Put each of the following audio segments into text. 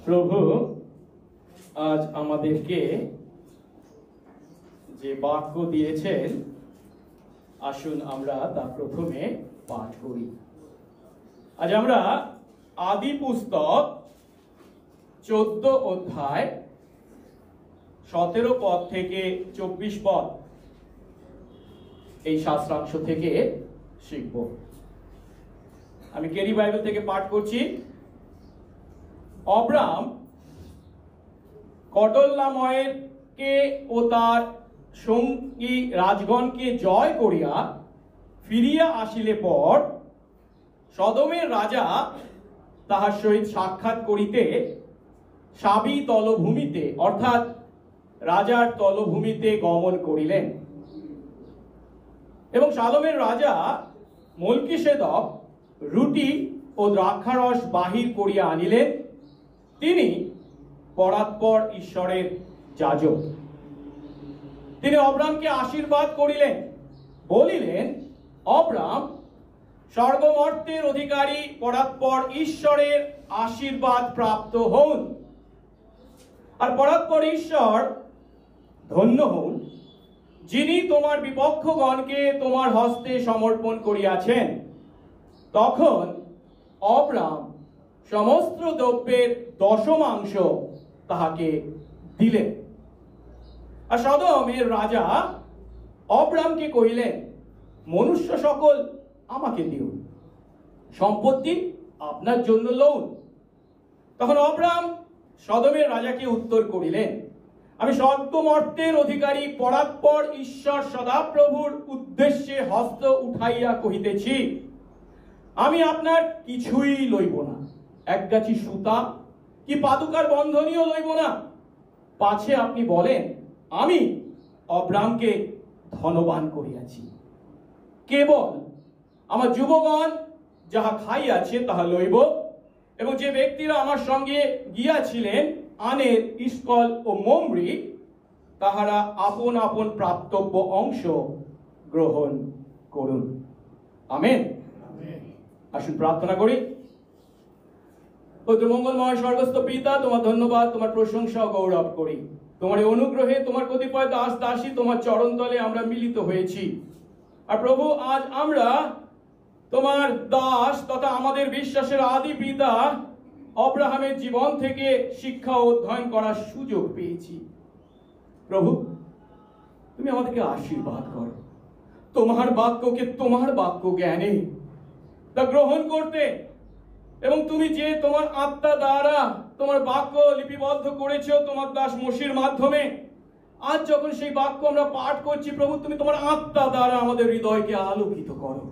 প্রভু আজ আমাদেরকে যে বাক্য দিয়েছেন, আসুন আমরা তা প্রথমে পাঠ করি। আজ আমরা আদি পুস্তক 14 অধ্যায় 17 পদ থেকে 24 পদ এই শাস্ত্রাংশ থেকে শিখব। আমি কেরি বাইবেল থেকে পাঠ করছি। অব্রাম কদল্লাময়েরকে ও তার সঙ্গী রাজগণকে জয় করিয়া ফিরিয়া আসিলে পর সদমের রাজা তাহার সহিত সাক্ষাৎ করিতে সাবি তলভূমিতে অর্থাৎ রাজার তলভূমিতে গমন করিলেন, এবং সদমের রাজা মলকিসেদক রুটি ও দ্রাক্ষারস বাহির করিয়া আনিলেন। তিনি পরাৎপর ঈশ্বরের যাজক। তিনি অব্রামকে আশীর্বাদ করিলেন, বলিলেন, অব্রাম স্বর্গমর্তের অধিকারী পরাৎপর ঈশ্বরের আশীর্বাদ প্রাপ্ত হন, আর পরাৎপর ঈশ্বর ধন্য হন, যিনি তোমার বিপক্ষগণকে তোমার হস্তে সমর্পণ করিয়াছেন। তখন অব্রাম সমস্ত দ্রব্যের দশমাংশ তাহাকে দিলেন। আর সদমের রাজা অব্রামকে কহিলেন, মনুষ্য সকল আমাকে দিও, সম্পত্তি আপনার জন্য লউন। তখন অব্রাম সদমের রাজাকে উত্তর করিলেন, আমি স্বর্গমর্তের অধিকারী পরাৎপর ঈশ্বর সদাপ্রভুর উদ্দেশ্যে হস্ত উঠাইয়া কহিতেছি, আমি আপনার কিছুই লইব না, একগাছি সুতা কি পাদুকার বন্ধনীও লইব না। পাছে আপনি বলেন, আমি অব্রামকে ধনবান করিয়াছি, কেবল আমার যুবগণ যাহা খাইয়াছে তাহা লইব, এবং যে ব্যক্তিরা আমার সঙ্গে গিয়াছিলেন আনের, ইস্কল ও মমরি, তাহারা আপন আপন প্রাপ্তব্য অংশ গ্রহণ করুন। আমেন। আসুন প্রার্থনা করি। পবিত্র মঙ্গলময় স্বর্গস্থ পিতা, তোমার ধন্যবাদ, তোমার প্রশংসা ও গৌরব করি। তোমার এই অনুগ্রহে তোমার কতিপয় দাস দাসী তোমার চরণতলে আমরা মিলিত হয়েছি। আর প্রভু, আজ আমরা তোমার দাস তথা আমাদের বিশ্বাসের আদি পিতা অব্রাহামের জীবন থেকে শিক্ষা অধ্যয়ন করার সুযোগ পেয়েছি। প্রভু, তুমি আমাদেরকে আশীর্বাদ করো, তোমার বাক্যকে তোমার বাক্য জ্ঞানে তা গ্রহণ করতে, এবং তুমি যে তোমার আত্মা দ্বারা তোমার বাক্য লিপিবদ্ধ করেছো তোমার দাস মসির মাধ্যমে, আজ যখন সেই বাক্য আমরা পাঠ করছি, প্রভু তুমি তোমার আত্মা দ্বারা আমাদের হৃদয়কে আলোকিত করো,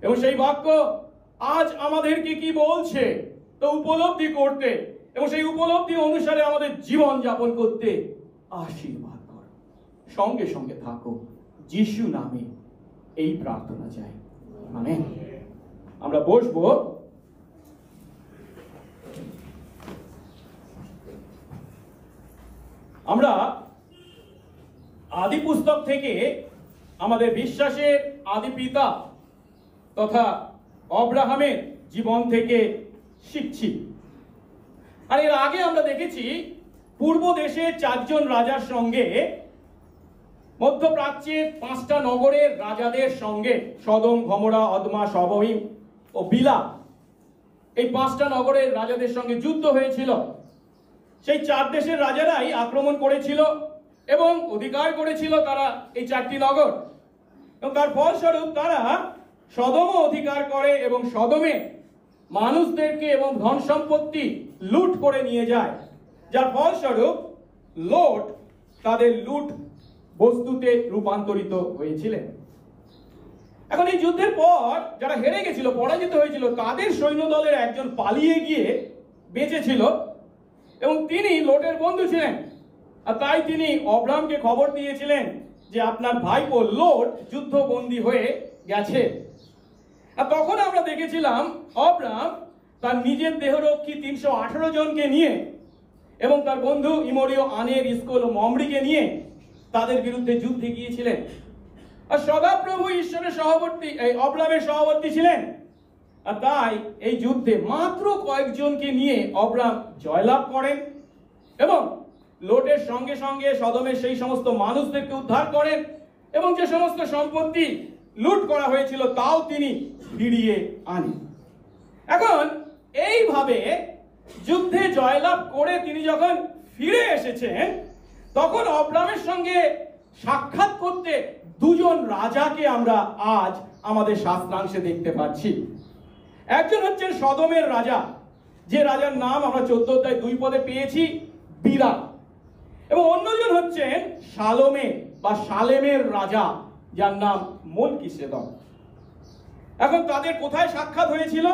এবং সেই বাক্য আজ আমাদেরকে কি বলছে তা উপলব্ধি করতে, এবং সেই উপলব্ধি অনুসারে আমাদের জীবন যাপন করতে আশীর্বাদ করো। সঙ্গে সঙ্গে থাকো, যিশু নামে এই প্রার্থনা চাই, আমেন। আমরা বসবো। আমরা আদি পুস্তক থেকে আমাদের বিশ্বাসের আদি পিতা তথা অব্রাহামের জীবন থেকে শিখছি। আর এর আগে আমরা দেখেছি পূর্ব দেশের 4 জন রাজার সঙ্গে মধ্যপ্রাচ্যের 5টা নগরের রাজাদের সঙ্গে, সদম, গমোরা, অদমা, সবহিম ও বিলা, এই 5টা নগরের রাজাদের সঙ্গে যুদ্ধ হয়েছিল। সেই 4 দেশের রাজারাই আক্রমণ করেছিল এবং অধিকার করেছিল তারা এই 4টি নগর, এবং তার ফলস্বরূপ তারা সদমও অধিকার করে এবং সদমে মানুষদেরকে এবং ধন সম্পত্তি লুট করে নিয়ে যায়, যার ফলস্বরূপ লোট তাদের লুট বস্তুতে রূপান্তরিত হয়েছিলেন। এখন এই যুদ্ধের পর যারা হেরে গেছিল, পরাজিত হয়েছিল, তাদের সৈন্যদলের একজন পালিয়ে গিয়ে বেঁচেছিল, এবং তিনি লোটের বন্ধু ছিলেন। আর তাই তিনি অব্রামকে খবর দিয়েছিলেন যে আপনার ভাইপো লোট যুদ্ধবন্দী হয়ে গেছে। আর তখন আমরা দেখেছিলাম অব্রাম তার নিজের দেহরক্ষী 318 জনকে নিয়ে এবং তার বন্ধু ইমরীয়, আনের, ইস্কল ও মমরিকে নিয়ে তাদের বিরুদ্ধে যুদ্ধে গিয়েছিলেন। আর সদাপ্রভু ঈশ্বরের সহবর্তী, এই অব্রামের সহবর্তী ছিলেন। আর তাই এই যুদ্ধে মাত্র কয়েকজনকে নিয়ে অব্রাম জয়লাভ করেন এবং লোটের সঙ্গে সঙ্গে সদমের সেই সমস্ত মানুষদেরকে উদ্ধার করেন এবং যে সমস্ত সম্পত্তি লুট করা হয়েছিল তাও তিনি ফিরিয়ে আনেন। এখন এইভাবে যুদ্ধে জয়লাভ করে তিনি যখন ফিরে এসেছেন তখন অব্রামের সঙ্গে সাক্ষাৎ করতে দুজন রাজাকে আমরা আজ আমাদের শাস্ত্রাংশে দেখতে পাচ্ছি। একজন হচ্ছেন সদমের রাজা, যে রাজার নাম আমরা 14 অধ্যায় 2 পদে পেয়েছি, বিলা, এবং অন্যজন হচ্ছেন সালেমের রাজা, যার নাম মলকিসেদক। এখন তাদের কোথায় সাক্ষাৎ হয়েছিল?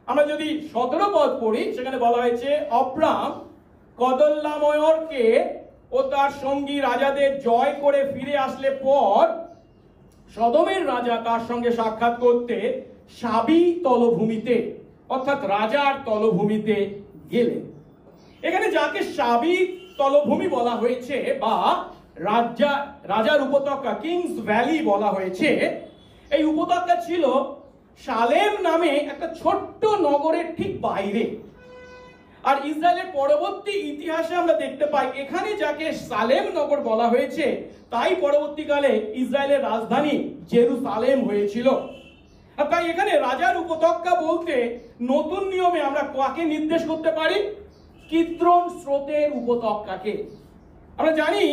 আমরা যদি 17 পদ পড়ি, সেখানে বলা হয়েছে অব্রাম কদল্লাময়রকে ও তার সঙ্গী রাজাদের জয় করে ফিরে আসলে পর সদমের রাজা তার সঙ্গে সাক্ষাৎ করতে সাবি তলভূমিতে অর্থাৎ রাজার তলভূমিতে গেলেন। এখানে যাকে সাবি তলভূমি বলা হয়েছে বা রাজার উপত্যকা, কিংস ভ্যালি বলা হয়েছে, এই উপত্যকা ছিল সালেম নামে একটা ছোট্ট নগরের ঠিক বাইরে। আর ইসরায়েলের পরবর্তী ইতিহাসে আমরা দেখতে পাই এখানে যাকে সালেম নগর বলা হয়েছে তাই পরবর্তীকালে ইসরায়েলের রাজধানী জেরুসালেম হয়েছিল। আর তাই এখানে রাজার উপত্যকা বলতে নতুন নিয়মে আমরা কাকে নির্দেশ করতে পারি? কিদ্রন স্রোতের উপত্যকাকে। আমরা জানি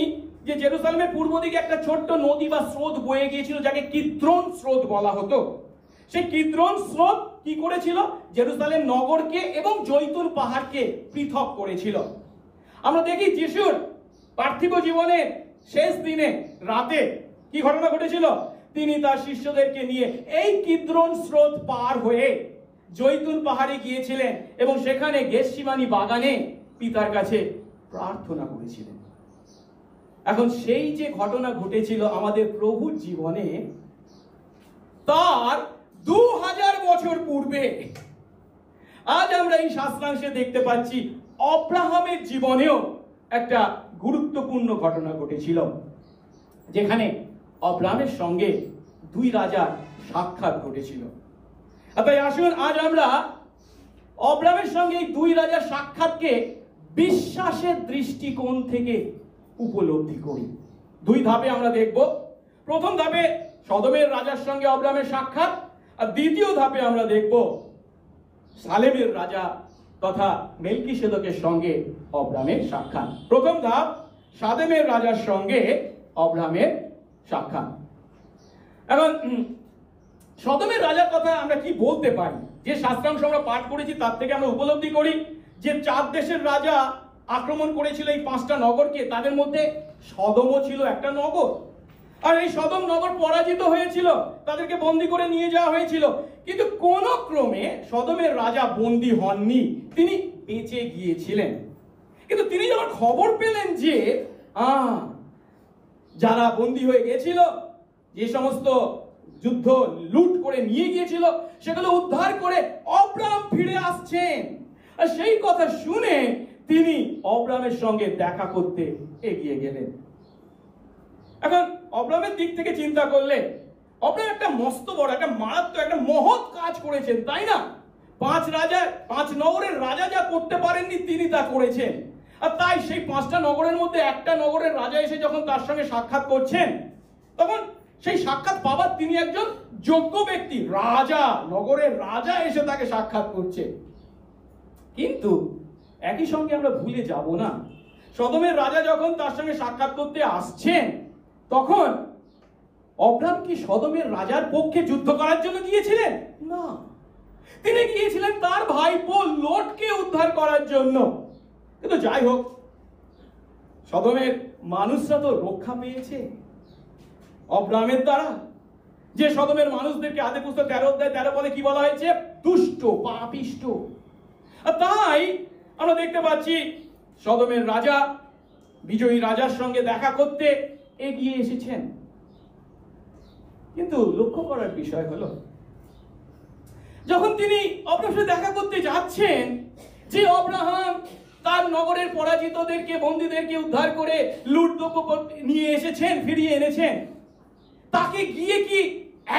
যে জেরুসালেমের পূর্ব দিকে একটা ছোট্ট নদী বা স্রোত বয়ে গিয়েছিল যাকে কিদ্রন স্রোত বলা হতো। সেই কিদ্রন স্রোত কি করেছিল? জেরুসালেম নগরকে এবং জৈতুন পাহাড়কে পৃথক করেছিল। আমরা দেখি যিশুর পার্থিব জীবনের শেষ দিনে রাতে কি ঘটনা ঘটেছিল? তিনি তার শিষ্যদেরকে নিয়ে এই কিদ্রন স্রোত পার হয়ে জৈতুন পাহাড়ে গিয়েছিলেন এবং সেখানে গেতসেমানি বাগানে পিতার কাছে প্রার্থনা করেছিলেন। এখন সেই যে ঘটনা ঘটেছিল আমাদের প্রভুর জীবনে, তার 2000 বছর পূর্বে আজ আমরা এই শাস্ত্রাংশে দেখতে পাচ্ছি অব্রাহামের জীবনেও একটা গুরুত্বপূর্ণ ঘটনা ঘটেছিল, যেখানে অব্রাহামের সঙ্গে দুই রাজার সাক্ষাৎ ঘটেছিল। তাই আসুন আজ আমরা অব্রাহামের সঙ্গে এই দুই রাজার সাক্ষাৎকে বিশ্বাসের দৃষ্টিকোণ থেকে উপলব্ধি করি। দুই ধাপে আমরা দেখব। প্রথম ধাপে সদমের রাজার সঙ্গে অব্রাহামের সাক্ষাৎ, আর দ্বিতীয় ধাপে আমরা দেখব সালেমের রাজা তথা মেলকিসেদকের সঙ্গে অব্রাহামের সাক্ষাৎ। প্রথম ধাপ সালেমের রাজার সঙ্গে অব্রাহামের সাক্ষাৎ। এখন সদমের রাজার কথা আমরা কি বলতে পারি? যে শাস্ত্রাংশ আমরা পাঠ করেছি তার থেকে আমরা উপলব্ধি করি যে 4 দেশের রাজা আক্রমণ করেছিল এই 5টা নগরকে, তাদের মধ্যে সদমও ছিল একটা নগর। আর এই সদম নগর পরাজিত হয়েছিল, তাদেরকে বন্দী করে নিয়ে যাওয়া হয়েছিল, কিন্তু কোন ক্রমে সদমের রাজা বন্দী হননি, তিনি বেঁচে গিয়েছিলেন। কিন্তু তিনি যখন খবর পেলেন যে যারা বন্দী হয়ে গিয়েছিল, যে সমস্ত যুদ্ধ লুট করে নিয়ে গিয়েছিল, সেগুলো উদ্ধার করে অব্রাহাম ফিরে আসছেন, আর সেই কথা শুনে তিনি অব্রাহামের সঙ্গে দেখা করতে এগিয়ে গেলেন। এখন অব্রাহামের দিক থেকে চিন্তা করলে অব্রাহাম একটা মস্ত বড়, একটা মারাত্মক, একটা মহৎ কাজ করেছেন, তাই না? 5 নগরের রাজা যা করতে পারেননি তিনি তা করেছেন। আর তাই সেই 5টা নগরের মধ্যে একটা নগরের রাজা এসে যখন তার সঙ্গে সাক্ষাৎ করছেন, তখন সেই সাক্ষাৎ পাবার তিনি একজন যোগ্য ব্যক্তি, রাজা, নগরের রাজা এসে তাকে সাক্ষাৎ করছে। কিন্তু একই সঙ্গে আমরা ভুলে যাব না, সদমের রাজা যখন তার সঙ্গে সাক্ষাৎ করতে আসছেন, তখন অব্রাহাম কি সদমের রাজার পক্ষে যুদ্ধ করার জন্য গিয়েছিলেন? না, তিনি গিয়েছিলেন তার ভাইপো লোটকে উদ্ধার করার জন্য। কিন্তু যাই হোক, সদমের মানুষরা তো রক্ষা পেয়েছে অব্রাহামের দ্বারা। যে সদমের মানুষদেরকে আদিপুস্তক 13 অধ্যায় 13 পদে কি বলা হয়েছে? দুষ্ট, পাপিষ্ট। আর তাই আমরা দেখতে পাচ্ছি সদমের রাজা বিজয়ী রাজার সঙ্গে দেখা করতে এগিয়ে এসেছেন। কিন্তু লক্ষ্য করার বিষয় হলো, যখন তিনি অব্রাহামের সাথে দেখা করতে যাচ্ছেন, যে অব্রাহাম তার নগরের পরাজিতদেরকে, বন্দীদেরকে উদ্ধার করে লুটদ্রব্য নিয়ে এসেছেন, ফিরিয়ে এনেছেন, তাকে গিয়ে কি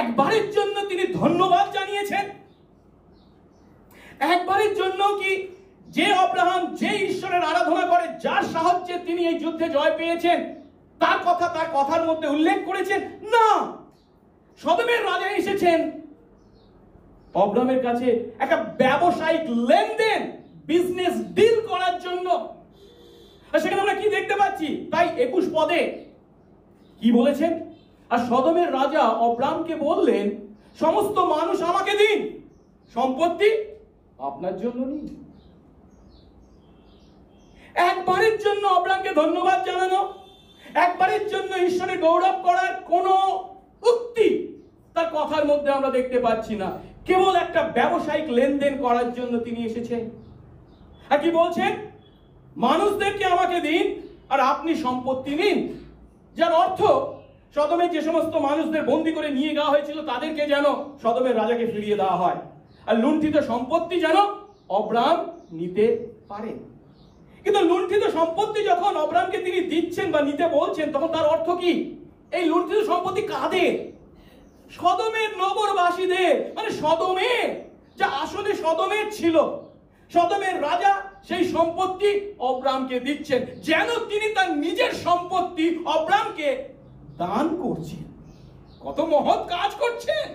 একবারের জন্য তিনি ধন্যবাদ জানিয়েছেন? একবারের জন্য কি যে আব্রাহাম যে ঈশ্বরের আরাধনা করে, যার সাহায্যে তিনি এই যুদ্ধে জয় পেয়েছেন, তার কথা তার কথার মধ্যে উল্লেখ করেছেন? না, সদমের রাজা এসেছেন আব্রাহামের কাছে একটা ব্যবসায়িক লেনদেন, বিজনেস ডিল করার জন্য। আর সেখানে আমরা কি দেখতে পাচ্ছি? তাই 21 পদে কি বলেছেন? আর সদমের রাজা আব্রাহামকে বললেন, সমস্ত মানুষ আমাকে দিন, সম্পত্তি আপনার জন্য নিন। একবারের জন্য আব্রাহামকে ধন্যবাদ জানানো, একবারের জন্য ঈশ্বরের গৌরব করার কোন উক্তি তার কথার মধ্যে আমরা দেখতে পাচ্ছি না। কেবল একটা ব্যবসায়িক লেনদেন করার জন্য তিনি এসেছেন। আর কি বলছেন? মানুষদেরকে আমাকে দিন আর আপনি সম্পত্তি নিন। যার অর্থ সদমের যে সমস্ত মানুষদের বন্দী করে নিয়ে যাওয়া হয়েছিল তাদেরকে যেন সদমের রাজাকে ফিরিয়ে দেওয়া হয়, আর লুণ্ঠিত সম্পত্তি যেন আব্রাহাম নিতে পারেন। কিন্তু লুণ্ঠিত সম্পত্তি যখন আব্রাহামকে তিনি দিচ্ছেন বা নিতে বলছেন, তখন তার অর্থ কি? এই লুণ্ঠিত সম্পত্তি কাদের? সদমের নগরবাসীদের, মানে সদমের, যা আসলে সদমের ছিল। সদমের রাজা সেই সম্পত্তি আব্রাহামকে দিচ্ছেন, যেন তিনি তার নিজের সম্পত্তি আব্রাহামকে দান করছেন। কত মহৎ কাজ করছেন!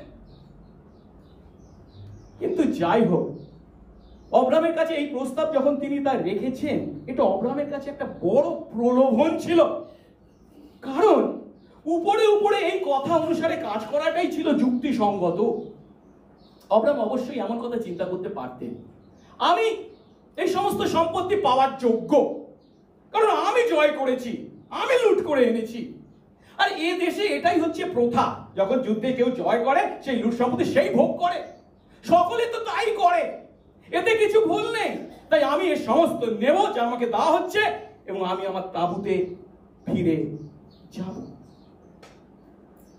কিন্তু যাই হোক, আব্রাহামের কাছে এই প্রস্তাব যখন তিনি তার রেখেছেন, এটা আব্রাহামের কাছে একটা বড় প্রলোভন ছিল। কারণ উপরে উপরে এই কথা অনুসারে কাজ করাটাই ছিল যুক্তিসঙ্গত। আব্রাহাম অবশ্যই এমন কথা চিন্তা করতে পারতেন, আমি এই সমস্ত সম্পত্তি পাওয়ার যোগ্য, কারণ আমি জয় করেছি, আমি লুট করে এনেছি। আর এ দেশে এটাই হচ্ছে প্রথা, যখন যুদ্ধে কেউ জয় করে সেই লুট সম্পত্তি সেই ভোগ করে। সকলে তো তাই করে, এতে কিছু ভুল নেই। তাই আমি এই সমস্ত নেব যা আমাকে দেওয়া হচ্ছে, এবং আমি আমার তাঁবুতে ফিরে যাব।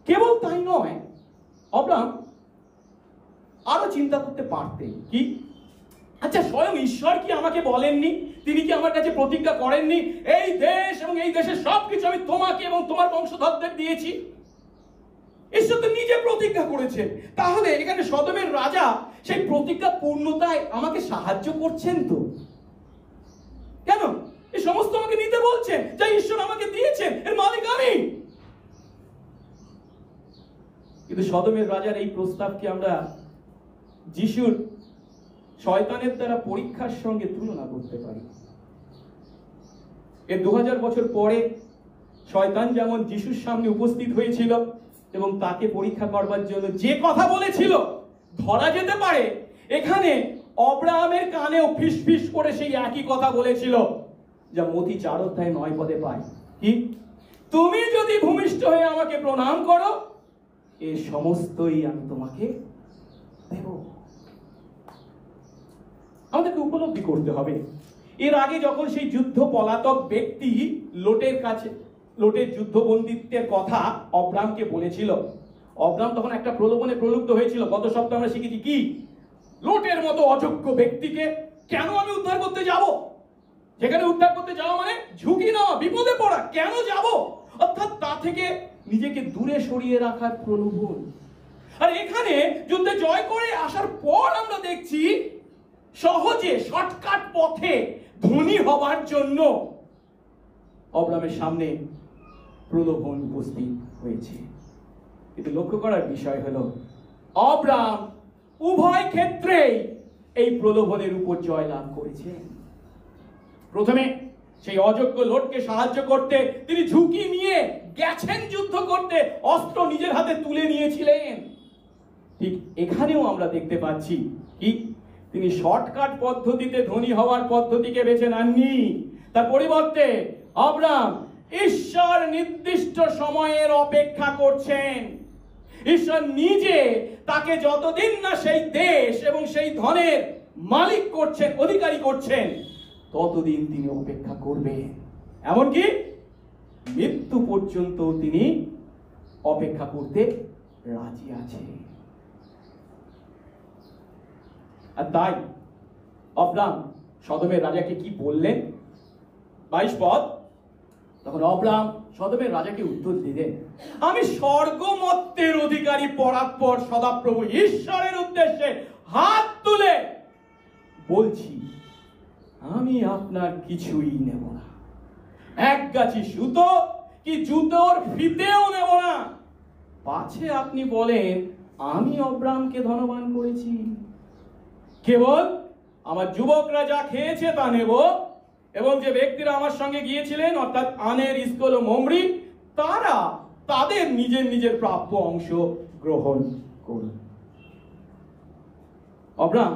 কেবল তাই নয়, আব্রাহাম আরো চিন্তা করতে পারতেন কি, আচ্ছা স্বয়ং ঈশ্বর কি আমাকে বলেননি, তিনি কি আমার কাছে প্রতিজ্ঞা করেননি, এই দেশ এবং এই দেশের সবকিছু আমি তোমাকে এবং তোমার বংশধরদের দিয়েছি? ঈশ্বর তো নিজে প্রতিজ্ঞা করেছেন। তাহলে এখানে সদমের রাজা সেই প্রতিজ্ঞা পূর্ণতায় আমাকে সাহায্য করছেন তো? কেন এই সমস্ত আমাকে নিতে বলছেন? যা ঈশ্বর আমাকে দিয়েছেন এর মালিক আমি। কিন্তু সদমের রাজার এই প্রস্তাবকে আমরা যিশুর শয়তানের দ্বারা পরীক্ষার সঙ্গে তুলনা করতে পারি। এর 2000 বছর পরে শয়তান যেমন যিশুর সামনে উপস্থিত হয়েছিল এবং তাকে পরীক্ষা করবার জন্য যে কথা বলেছিল ধরা যেতে পারে, এখানে আব্রাহামের কানেও ফিসফিস করে সেই একই কথা বলেছিল, যা মতি 4 অধ্যায় 9 পদে পাই। কি? তুমি যদি ভূমিষ্ঠ হয়ে আমাকে প্রণাম করো, এর সমস্তই আমি তোমাকে দেব। আমাদেরকে উপলব্ধি করতে হবে, এর আগে যখন সেই যুদ্ধ পলাতক ব্যক্তি লোটের কাছে লোটের যুদ্ধবন্দিত্বের কথা আব্রাহামকে বলেছিল, আব্রাহাম তখন একটা প্রলোভনে প্রলুব্ধ হয়েছিল। গত সপ্তাহে আমরা শিখেছি কি, লোটের মতো অযোগ্য ব্যক্তিকে কেন আমি উদ্ধার করতে যাব? যেখানে উদ্ধার করতে যাওয়া মানে ঝুঁকি নেওয়া, বিপদে পড়া, কেন যাব? অর্থাৎ তা থেকে নিজেকে দূরে সরিয়ে রাখার প্রলোভন। আর এখানে যুদ্ধে জয় করে আসার পর আমরা দেখছি সহজে শর্টকাট পথে ধনী হবার জন্য আব্রাহামের সামনে প্রলোভন উপস্থিত হয়েছে। কিন্তু লক্ষ্য করার বিষয় হলো, আব্রাহাম উভয় ক্ষেত্রেই এই প্রলোভনের উপর জয় লাভ করেছেন। প্রথমে সেই অযোগ্য লোটকে সাহায্য করতে তিনি ঝুঁকি নিয়ে গেছেন যুদ্ধ করতে, অস্ত্র নিজের হাতে তুলে নিয়েছিলেন। ঠিক এখানেও আমরা দেখতে পাচ্ছি কি, তিনি শর্টকাট পদ্ধতিতে ধনী হওয়ার পদ্ধতিকে বেছে নেননি। তার পরিবর্তে আব্রাহাম ঈশ্বর নির্দিষ্ট সময়ের অপেক্ষা করছেন। ঈশ্বর নিজে তাকে যতদিন না সেই দেশ এবং সেই ধনের মালিক করছেন, অধিকারী করছেন, ততদিন তিনি অপেক্ষা করবেন। এমনকি মৃত্যু পর্যন্ত তিনি অপেক্ষা করতে রাজি আছে। আর তাই আব্রাহাম সদমের রাজাকে কি বললেন? 22 পদ, তখন আব্রাহাম সদমের রাজাকে উত্তর দিলেন, আমি স্বর্গমত্তের অধিকারী পরাৎপর সদাপ্রভু ঈশ্বরের উদ্দেশ্যে হাত তুলে বলছি আমি আপনার কিছুই নেব না, এক গাছি সুতো কি জুতোর ফিতেও নেব না, পাছে আপনি বলেন আমি অব্রামকে ধনবান করেছি। কেবল আমার যুবকরা যা খেয়েছে তা নেব, এবং যে ব্যক্তিরা আমার সঙ্গে গিয়েছিলেন অর্থাৎ আনের, ইস্কল ও মমরি, তারা তাদের নিজের নিজের প্রাপ্য অংশ গ্রহণ করুন। অব্রাম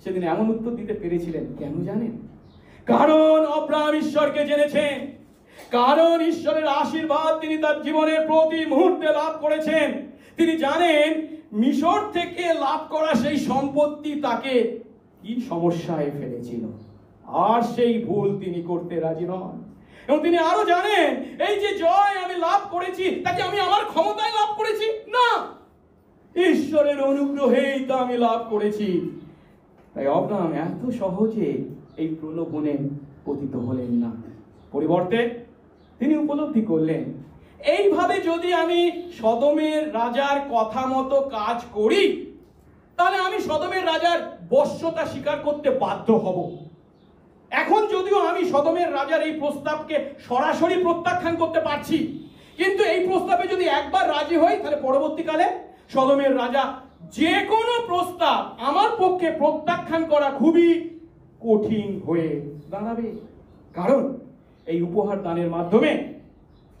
সেদিন এমন উত্তর দিতে পেরেছিলেন কেন জানেন? কারণ অব্রাম ঈশ্বরকে জেনেছেন, কারণ ঈশ্বরের আশীর্বাদ তিনি তার জীবনের প্রতি মুহূর্তে লাভ করেছেন। তিনি জানেন মিশর থেকে লাভ করা সেই সম্পত্তি তাকে কি সমস্যায় ফেলেছিল, আর সেই ভুল তিনি করতে রাজি নন। এবং তিনি আরো জানেন এই যে জয় আমি লাভ করেছি তাকে আমি আমার ক্ষমতায় লাভ করেছি না, ঈশ্বরের অনুগ্রহেই তা আমি লাভ করেছি। তাই অব্রাম এত সহজে এই প্রলোভনে পতিত হলেন না, পরিবর্তে তিনি উপলব্ধি করলেন এইভাবে যদি আমি সদমের রাজার কথা মতো কাজ করি তাহলে আমি সদমের রাজার বশ্যতা স্বীকার করতে বাধ্য হব। এখন যদিও আমি সদমের রাজার এই প্রস্তাবকে সরাসরি প্রত্যাখ্যান করতে পারছি, কিন্তু এই প্রস্তাবে যদি একবার রাজি হই তাহলে পরবর্তীকালে সদমের রাজা যে কোনো প্রস্তাব আমার পক্ষে প্রত্যাখ্যান করা খুবই কঠিন হয়ে দাঁড়াবে। কারণ এই উপহার দানের মাধ্যমে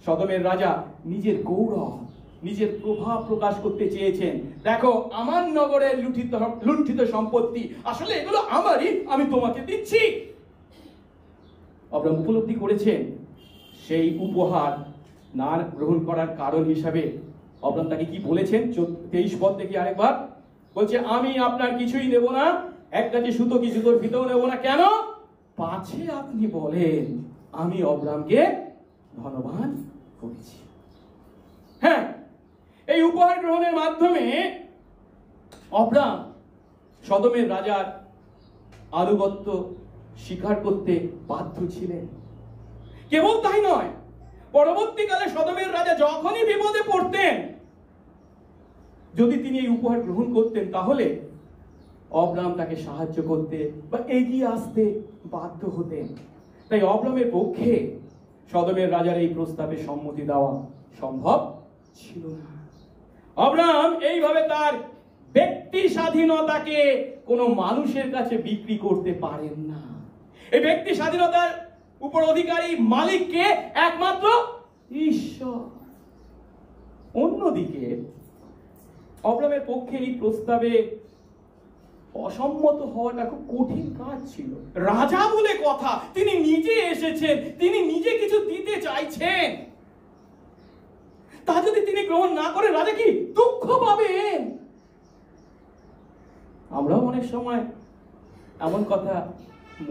সদমের রাজা নিজের গৌরব, নিজের প্রভাব প্রকাশ করতে চেয়েছেন। দেখো আমার নগরের লুণ্ঠিত সম্পত্তি আসলে এগুলো আমারই, আমি তোমাকে দিচ্ছি। অব্রাম উপলব্ধি করেছেন সেই উপহার না গ্রহণ করার কারণ হিসাবে অব্রাম তাকে কি বলেছেন 23 পদ দেখি আরেকবার। বলছে আমি আপনার কিছুই নেব না, এক গাছি সুতো কি জুতোর ফিতেও নেব না, কেন? পাছে আপনি বলেন আমি অব্রামকে ধনবান করেছি। হ্যাঁ, এই উপহার গ্রহণের মাধ্যমে অব্রাম সদমের রাজার আনুগত্য স্বীকার করতে বাধ্য ছিলেন। কেবল তাই নয়, পরবর্তীকালে সদমের রাজা যখনই বিপদে পড়তেন, যদি তিনি এই উপহার গ্রহণ করতেন তাহলে অব্রাম তাকে সাহায্য করতে বা এগিয়ে আসতে বাধ্য হতেন। তাই অব্রামের পক্ষে সদমের রাজার এই প্রস্তাবে সম্মতি দেওয়া সম্ভব ছিল না। অব্রাম এইভাবে তার ব্যক্তি স্বাধীনতাকে কোনো মানুষের কাছে বিক্রি করতে পারেন না। এই ব্যক্তি স্বাধীনতার উপর অধিকারী মালিককে একমাত্র ঈশ্বর। অন্যদিকে অব্রামের পক্ষে এই প্রস্তাবে অসম্মত হওয়াটা খুব কঠিন কাজ ছিল। রাজা বলে কথা, তিনি নিজে এসেছেন, তিনি নিজে কিছু দিতে চাইছেন, তা যদি তিনি গ্রহণ না করেন রাজা কি দুঃখ পাবেন। আমরাও অনেক সময় এমন কথা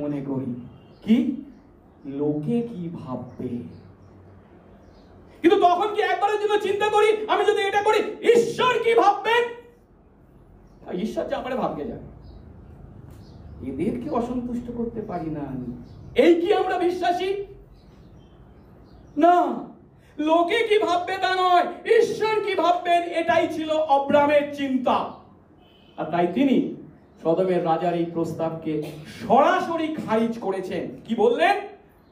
মনে করি, কি লোকে কি ভাববে, কিন্তু তখন কি একবারের জন্য চিন্তা করি আমি যদি এটা করি ঈশ্বর কি ভাববেন? ঈশ্বর যা পারে ভাবকে যান, এদেরকে অসন্তুষ্ট করতে পারি না, এই কি আমরা বিশ্বাসী? না, লোকে কি ভাববে তা নয়, ঈশ্বর কি ভাববেন এটাই ছিল অব্রামের চিন্তা। আর তাই তিনি সদমের রাজার এই প্রস্তাবকে সরাসরি খারিজ করেছেন। কি বললেন?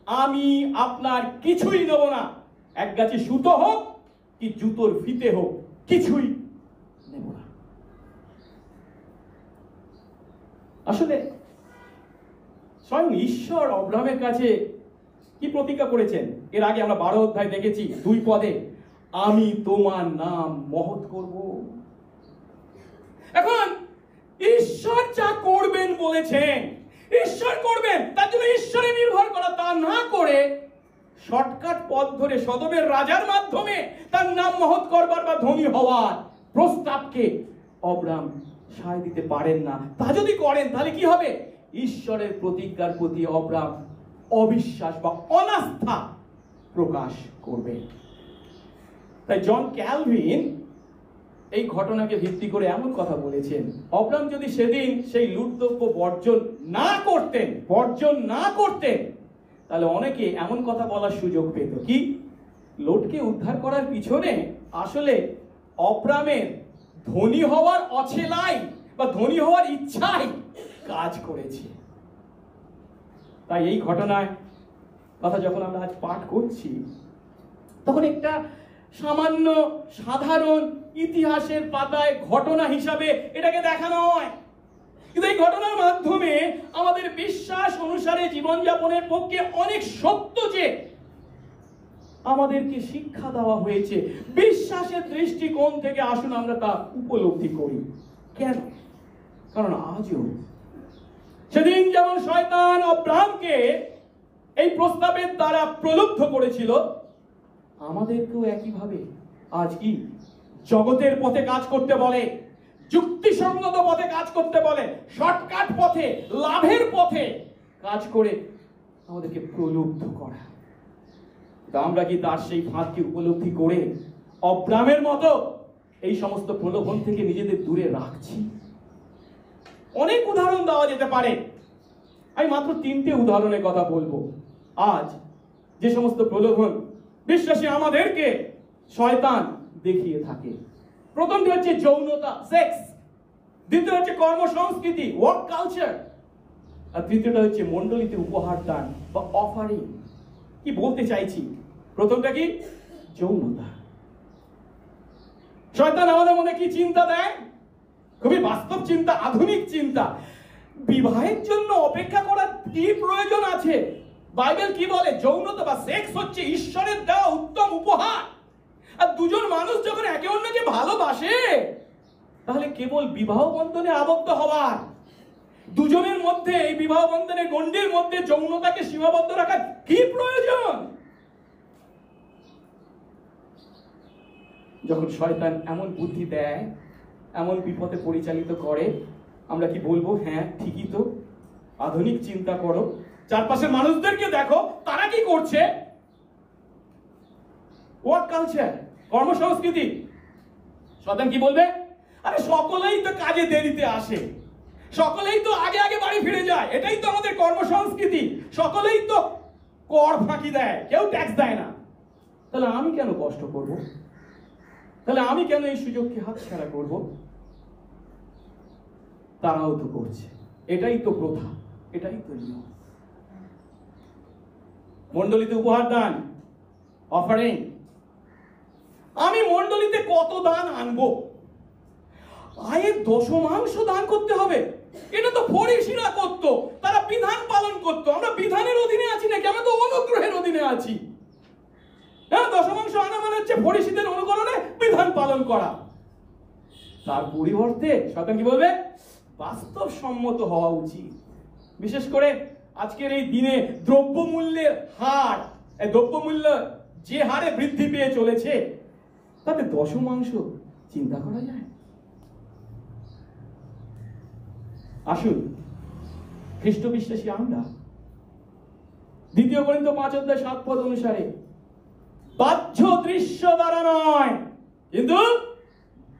আমি আপনার কিছুই নেব না, এক গাছি সুতো হোক কি জুতোর ফিতে হোক, কিছুই নেব না। আসলে স্বয়ং ঈশ্বর অব্রামের কাছে কি প্রতিজ্ঞা করেছেন? এর আগে আমরা 12 অধ্যায় দেখেছি 2 পদে, আমি তোমার নাম মহৎ করব। এখন ঈশ্বর যা করবেন বলেছেন, ঈশ্বর করবেন, তার জন্য ঈশ্বরে নির্ভর করা, তা না করে শর্টকাট পথ ধরে সদমের রাজার মাধ্যমে তার নাম মহৎ করবার বা ধনী হওয়ার প্রস্তাবকে অব্রাম সায় দিতে পারেন না। তা যদি করেন তাহলে কি হবে? ঈশ্বরের প্রতিজ্ঞার প্রতি অব্রাম অবিশ্বাস বা অনাস্থা প্রকাশ করবে। তাই জন ক্যালভিন এই ঘটনাকে ভিত্তি করে এমন কথা বলেছেন, অব্রাম যদি সেদিন সেই লুটদ্রব্য বর্জন না করতেন তাহলে অনেকে এমন কথা বলার সুযোগ পেত, কি লোটকে উদ্ধার করার পিছনে আসলে অব্রামের ধনী হওয়ার অছেলাই বা ধনী হওয়ার ইচ্ছাই কাজ করেছে। তাই এই ঘটনায় কথা যখন আমরা আজ পাঠ করছি, তখন একটা সামান্য সাধারণ ইতিহাসের পাতায় ঘটনা হিসাবে এটাকে দেখানো হয়, কিন্তু এই ঘটনার মাধ্যমে আমাদের বিশ্বাস অনুসারে জীবনযাপনের পক্ষে অনেক সত্য যে আমাদেরকে শিক্ষা দেওয়া হয়েছে। বিশ্বাসের দৃষ্টিকোণ থেকে আসুন আমরা তা উপলব্ধি করি। কেন? কারণ আজও সেদিন যেমন শয়তান আব্রাহামকে এই প্রস্তাবের দ্বারা প্রলুব্ধ করেছিল, আমাদেরকেও একইভাবে আজ কি জগতের পথে কাজ করতে বলে, যুক্তিসঙ্গত পথে কাজ করতে বলে, শর্টকাট পথে, লাভের পথে কাজ করে আমাদেরকে প্রলুব্ধ করা। আমরা কি তার সেই ফাঁদকে উপলব্ধি করে আব্রাহামের মতো এই সমস্ত প্রলোভন থেকে নিজেদের দূরে রাখছি? অনেক উদাহরণ দেওয়া যেতে পারে, আমি মাত্র 3টে উদাহরণের কথা বলবো। আজ যে সমস্ত প্রলোভন বিশ্বাসী আমাদেরকে শয়তান দেখিয়ে থাকে, প্রথমটি হচ্ছে যৌনতা, সেক্স, দ্বিতীয় হচ্ছে কর্মসংস্কৃতি, ওয়ার্ক কালচার, আর তৃতীয়টা হচ্ছে মণ্ডলীতে উপহার দান বা অফারিং। কি বলতে চাইছি? প্রথমটা কি? যৌনতা। শয়তান আমাদের মধ্যে কি চিন্তা দেয়? খুবই বাস্তব চিন্তা, আধুনিক চিন্তা। বিবাহের জন্য অপেক্ষা করার কি প্রয়োজন আছে? বাইবেল কি বলে? যৌনতা বা সেক্স হচ্ছে ঈশ্বরের দেওয়া উত্তম উপহার। আর দুজন মানুষ যখন একে অন্যকে ভালোবাসে, তাহলে কেবল বিবাহ বন্ধনে আবদ্ধ হওয়ার, দুজনের মধ্যে এই বিবাহ বন্ধনের গণ্ডির মধ্যে যৌনতাকে সীমাবদ্ধ রাখার কি প্রয়োজন? যখন শয়তান এমন বুদ্ধি দেয়, এমন বিপদে পরিচালিত করে, আমরা কি বলবো? হ্যাঁ ঠিকই তো, আধুনিক চিন্তা করো, চারপাশের মানুষদেরকে দেখো তারা কি করছে। ওয়ার্ক কালচার, কর্মসংস্কৃতি। শয়তান কি বলবে? আরে সকলেই তো কাজে দেরিতে আসে, সকলেই তো আগে আগে বাড়ি ফিরে যায়, এটাই তো আমাদের কর্মসংস্কৃতি। সকলেই তো কর ফাঁকি দেয়, কেউ ট্যাক্স দেয় না, তাহলে আমি কেন কষ্ট করব? তাহলে আমি কেন এই সুযোগকে হাতছাড়া করব? তারাও তো করছে, এটাই তো প্রথা, এটাই তো নিয়ম। মণ্ডলীতে উপহার দান, অফারিং। আমি মণ্ডলীতে কত দান আনবো? আয়ের দশমাংশ দান করতে হবে, এটা তো ফরিসীরা করতো, তারা বিধান পালন করতো। আমরা বিধানের অধীনে আছি নাকি? আমরা তো অনুগ্রহের অধীনে আছি। হ্যাঁ, দশমাংশ আনা মানে হচ্ছে ফরিসীদের অনুকরণে বিধান পালন করা। তার পরিবর্তে শয়তান কি বলবে? বাস্তবসম্মত হওয়া উচিত। বিশেষ করে আজকের এই দিনে দ্রব্যমূল্যের হার, দ্রব্যমূল্য যে হারে বৃদ্ধি পেয়ে চলেছে, তাতে দশমাংশ চিন্তা করা যায়? আসুন খ্রিস্ট বিশ্বাসী আমরা 2 Corinthians 5:7 অনুসারে বাহ্য দৃশ্য দ্বারা নয়, কিন্তু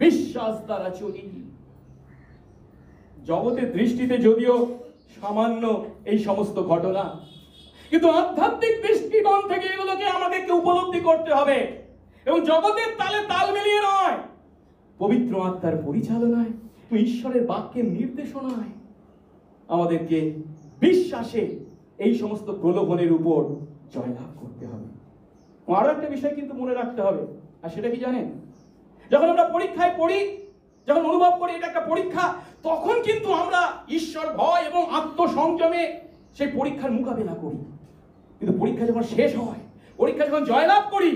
বিশ্বাস দ্বারা চলি। জগতের দৃষ্টিতে যদিও সামান্য এই সমস্ত ঘটনা, কিন্তু আধ্যাত্মিক দৃষ্টিকোণ থেকে এগুলোকে আমাদেরকে উপলব্ধি করতে হবে, এবং জগতের তালে তাল মিলিয়ে নয়, পবিত্র আত্মার পরিচালনায়, ঈশ্বরের বাক্যের নির্দেশনায় আমাদেরকে বিশ্বাসে এই সমস্ত প্রলোভনের উপর জয়লাভ করতে হবে। আরো একটা বিষয় কিন্তু মনে রাখতে হবে, আর সেটা কি জানেন? যখন আমরা পরীক্ষায় পড়ি, যখন অনুভব করি এটা একটা পরীক্ষা, তখন কিন্তু আমরা ঈশ্বর ভয় এবং আত্মসংযমে সেই পরীক্ষার মোকাবিলা করি। কিন্তু পরীক্ষা যখন শেষ হয়, পরীক্ষা যখন জয়লাভ করি,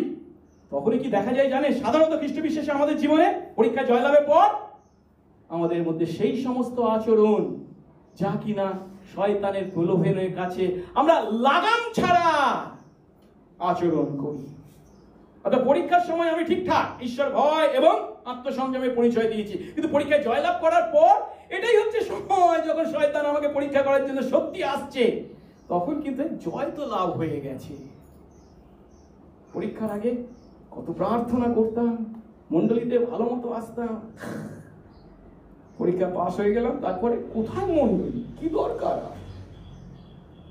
তখনই কি দেখা যায় জানেন? সাধারণত খ্রিস্ট বিশ্বাসে আমাদের জীবনে পরীক্ষা জয়লাভের পর আমাদের মধ্যে সেই সমস্ত আচরণ যা কিনা শয়তানের প্রলোভনের কাছে আমরা লাগাম ছাড়া আচরণ করি। অর্থাৎ পরীক্ষার সময় আমি ঠিকঠাক ঈশ্বর ভয় এবং আত্মসংযমের পরিচয় দিয়েছি, কিন্তু পরীক্ষায় জয়লাভ করার পর এটাই হচ্ছে সময় যখন শয়তান আমাকে পরীক্ষা করার জন্য সত্যি আসছে, তখন কিন্তু জয় তো লাভ হয়ে গেছে। পরীক্ষার আগে কত প্রার্থনা করতাম, মণ্ডলীতে ভালো মতো আসতাম, পরীক্ষা পাস হয়ে গেলাম, তারপরে কোথায় মণ্ডলী, কি দরকার?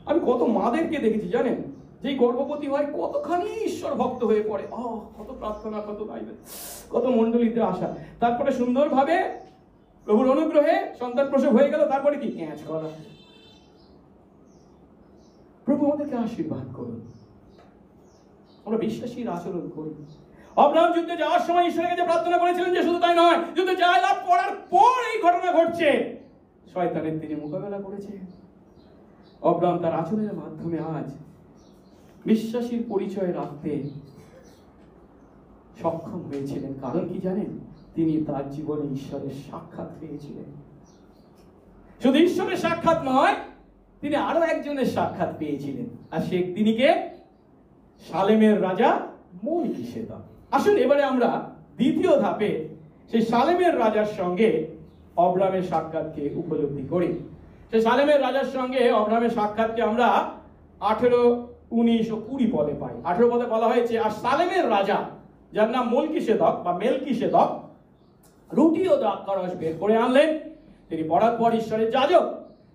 আমি কত মাদেরকে দেখেছি জানেন, যেই গর্ভবতী হয় কতখানি ঈশ্বর ভক্ত হয়ে পড়ে, কত প্রার্থনা, কত বাইবেল, কত মণ্ডলীতে আসা, তারপরে সুন্দরভাবে প্রভুর অনুগ্রহে সন্তান প্রসব হয়ে গেল, তারপরে কি ক্যাচ করা। প্রভু আমাদেরকে আশীর্বাদ করুন, আমরা বিশ্বাসীর আচরণ করি। আব্রাহাম যুদ্ধে যাওয়ার সময় ঈশ্বরের কাছে প্রার্থনা করেছিলেন যে শুধু তাই নয়, যুদ্ধে জয়লাভ করার পর এই ঘটনা ঘটছে, শয়তানের তিনি মোকাবেলা করেছে। আব্রাহাম তার আচরণের মাধ্যমে আজ বিশ্বাসীর পরিচয় রাখতে সক্ষম হয়েছিলেন। কারণ কি জানেন? তিনি তার জীবনে ঈশ্বরের সাক্ষাৎ পেয়েছিলেন। শুধু ঈশ্বরের সাক্ষাৎ নয়, তিনি আরো একজনের সাক্ষাৎ পেয়েছিলেন, আর সে তিনি কে? সালেমের রাজা মলকিসেদক। আসুন এবারে আমরা দ্বিতীয় ধাপে সেই সালেমের রাজার সঙ্গে আব্রাহামের সাক্ষাৎকে উপলব্ধি করি। সেই সালেমের রাজার সঙ্গে আব্রাহামের সাক্ষাৎকে আমরা 18, 19 ও 20 পদে পাই। 18 পদে বলা হয়েছে, আর সালেমের রাজা, যার নাম মলকিসেদক বা মেলকিসেদক, রুটি ও দ্রাক্ষারস বের করে আনলেন। তিনি পরাৎপর ঈশ্বরের যাজক।